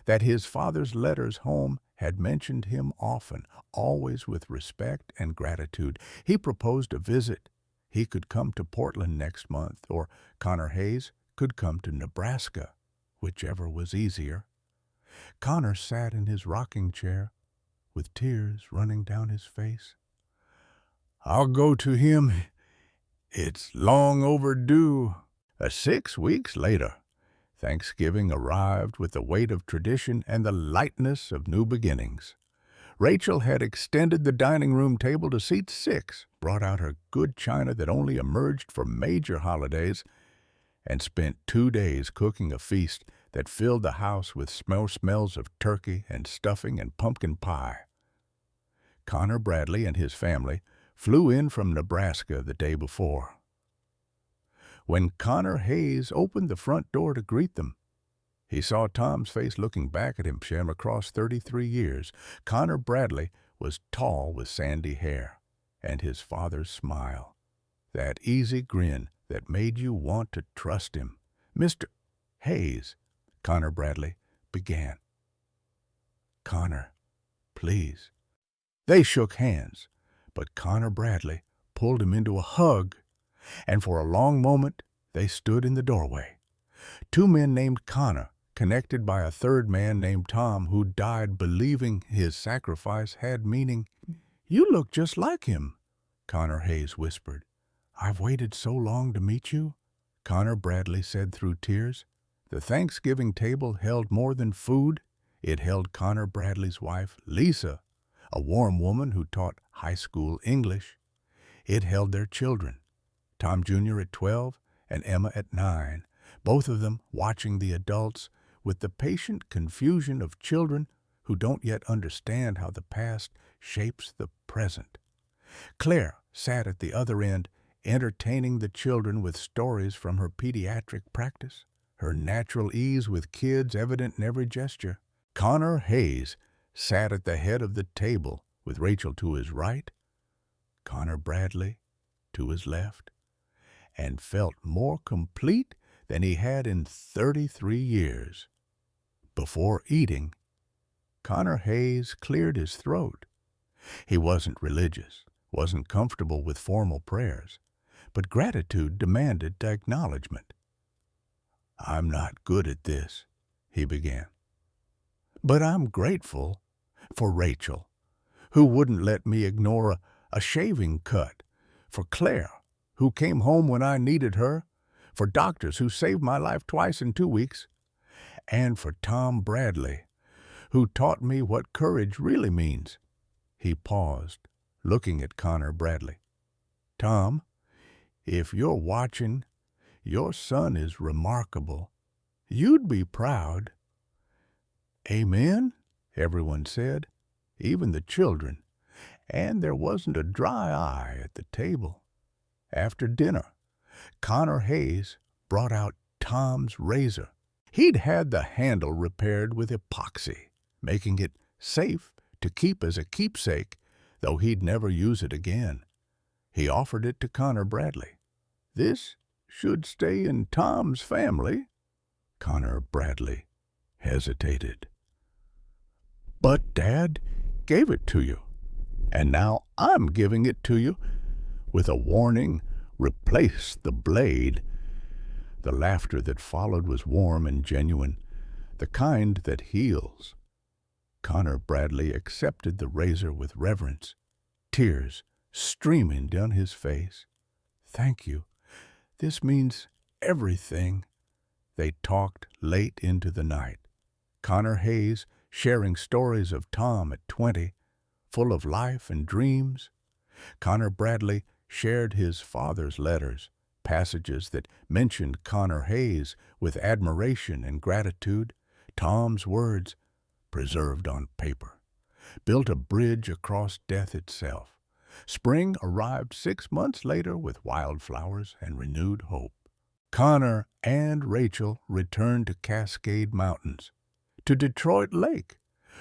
that his father's letters home had mentioned him often, always with respect and gratitude. He proposed a visit. He could come to Portland next month, or Connor Hayes could come to Nebraska, whichever was easier. Connor sat in his rocking chair with tears running down his face. "I'll go to him. It's long overdue." 6 weeks later, Thanksgiving arrived with the weight of tradition and the lightness of new beginnings. Rachel had extended the dining room table to seat 6, brought out her good china that only emerged for major holidays, and spent 2 days cooking a feast that filled the house with smells of turkey and stuffing and pumpkin pie. Connor Bradley and his family flew in from Nebraska the day before. When Connor Hayes opened the front door to greet them, he saw Tom's face looking back at him from across 33 years. Connor Bradley was tall with sandy hair, and his father's smile, that easy grin that made you want to trust him. "Mr. Hayes," Connor Bradley began. "Connor, please." They shook hands, but Connor Bradley pulled him into a hug, and for a long moment they stood in the doorway. Two men named Connor, connected by a third man named Tom, who died believing his sacrifice had meaning. "You look just like him," Connor Hayes whispered. "I've waited so long to meet you," Connor Bradley said through tears. The Thanksgiving table held more than food. It held Connor Bradley's wife, Lisa, a warm woman who taught high school English. It held their children, Tom Jr. at 12 and Emma at 9, both of them watching the adults with the patient confusion of children who don't yet understand how the past shapes the present. Claire sat at the other end, entertaining the children with stories from her pediatric practice, her natural ease with kids evident in every gesture. Connor Hayes sat at the head of the table with Rachel to his right, Connor Bradley to his left, and felt more complete than he had in 33 years. Before eating, Connor Hayes cleared his throat. He wasn't religious, wasn't comfortable with formal prayers, but gratitude demanded acknowledgement. "I'm not good at this," he began. "But I'm grateful for Rachel, who wouldn't let me ignore a shaving cut, for Claire, who came home when I needed her, for doctors who saved my life twice in 2 weeks, and for Tom Bradley, who taught me what courage really means." He paused, looking at Connor Bradley. "Tom, if you're watching, your son is remarkable. You'd be proud." "Amen," everyone said, even the children, and there wasn't a dry eye at the table. After dinner, Connor Hayes brought out Tom's razor. He'd had the handle repaired with epoxy, making it safe to keep as a keepsake, though he'd never use it again. He offered it to Connor Bradley. "This should stay in Tom's family." Connor Bradley hesitated. "But Dad gave it to you, and now I'm giving it to you with a warning, replace the blade." The laughter that followed was warm and genuine, the kind that heals. Connor Bradley accepted the razor with reverence, tears streaming down his face. "Thank you. This means everything." They talked late into the night. Connor Hayes sharing stories of Tom at 20, full of life and dreams. Connor Bradley shared his father's letters, passages that mentioned Connor Hayes with admiration and gratitude. Tom's words, preserved on paper, built a bridge across death itself. Spring arrived 6 months later with wildflowers and renewed hope. Connor and Rachel returned to Cascade Mountains, to Detroit Lake,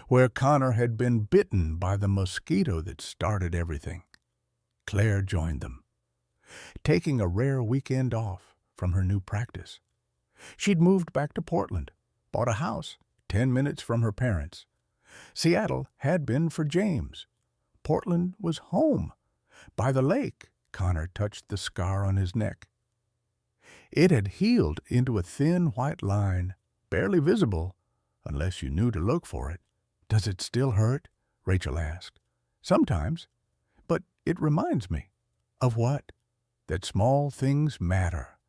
where Connor had been bitten by the mosquito that started everything. Claire joined them, taking a rare weekend off from her new practice. She'd moved back to Portland, bought a house 10 minutes from her parents. Seattle had been for James. Portland was home. By the lake, Connor touched the scar on his neck. It had healed into a thin white line, barely visible, unless you knew to look for it. "Does it still hurt?" Rachel asked. "Sometimes, but it reminds me." "Of what?" "That small things matter.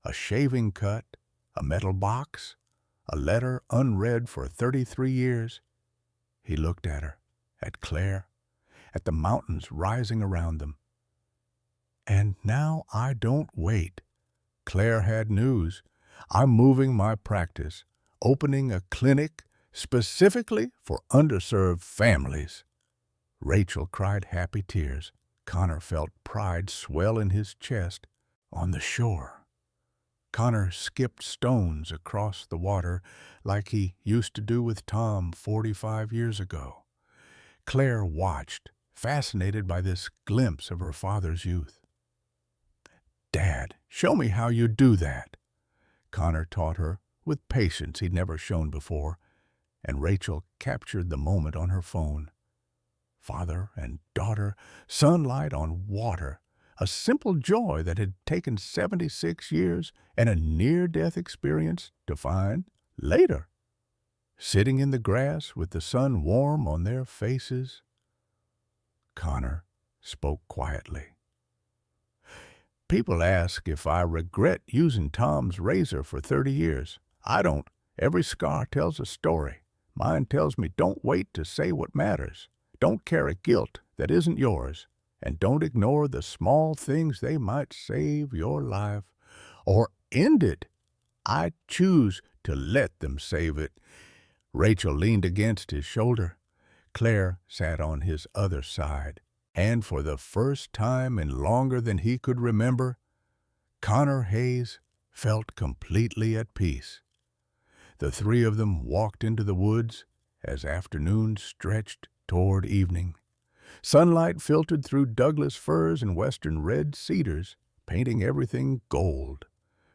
A shaving cut, a metal box, a letter unread for 33 years. He looked at her, at Claire, at the mountains rising around them. "And now I don't wait." Claire had news. "I'm moving my practice, opening a clinic specifically for underserved families." Rachel cried happy tears. Connor felt pride swell in his chest. On the shore, Connor skipped stones across the water like he used to do with Tom 45 years ago. Claire watched, fascinated by this glimpse of her father's youth. "Dad, show me how you do that." Connor taught her with patience he'd never shown before, and Rachel captured the moment on her phone. father and daughter, sunlight on water, a simple joy that had taken 76 years and a near-death experience to find later. Sitting in the grass with the sun warm on their faces, Connor spoke quietly. People ask if I regret using Tom's razor for 30 years. I don't. Every scar tells a story. Mine tells me don't wait to say what matters. Don't carry guilt that isn't yours. And don't ignore the small things they might save your life or end it. I choose to let them save it. Rachel leaned against his shoulder. Claire sat on his other side. And for the first time in longer than he could remember, Connor Hayes felt completely at peace. The three of them walked into the woods as afternoon stretched toward evening. Sunlight filtered through Douglas firs and western red cedars, painting everything gold.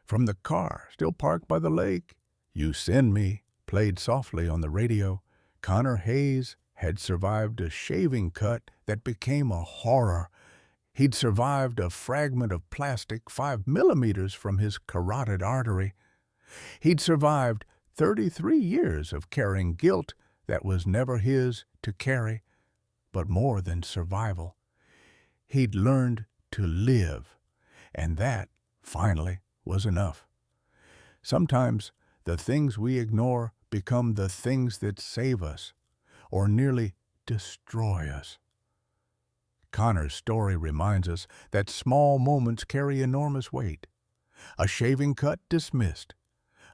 From the car, still parked by the lake, "You Send Me" played softly on the radio. Connor Hayes had survived a shaving cut that became a horror. He'd survived a fragment of plastic 5 millimeters from his carotid artery. He'd survived 33 years of carrying guilt that was never his to carry, but more than survival. He'd learned to live, and that, finally, was enough. Sometimes the things we ignore become the things that save us, or nearly destroy us. Connor's story reminds us that small moments carry enormous weight. A shaving cut dismissed.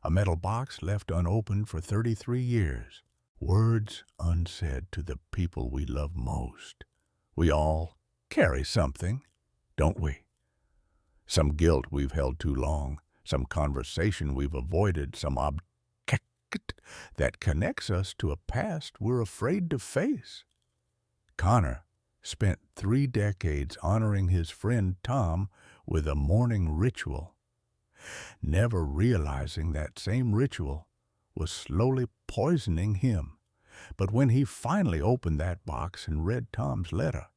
A metal box left unopened for 33 years. Words unsaid to the people we love most. We all carry something, don't we? Some guilt we've held too long, some conversation we've avoided, some object that connects us to a past we're afraid to face. Connor spent 3 decades honoring his friend Tom with a morning ritual, never realizing that same ritual was slowly poisoning him. But when he finally opened that box and read Tom's letter,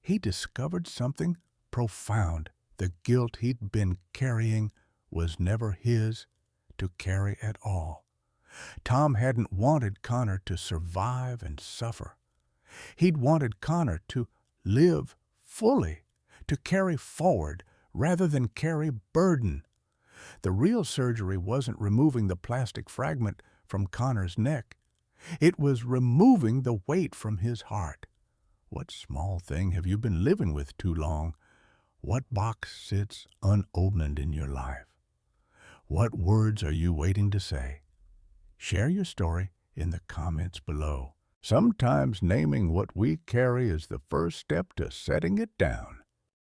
he discovered something profound. The guilt he'd been carrying was never his to carry at all. Tom hadn't wanted Connor to survive and suffer. He'd wanted Connor to live fully, to carry forward rather than carry burden. The real surgery wasn't removing the plastic fragment from Connor's neck. It was removing the weight from his heart. What small thing have you been living with too long? What box sits unopened in your life? What words are you waiting to say? Share your story in the comments below. Sometimes naming what we carry is the first step to setting it down.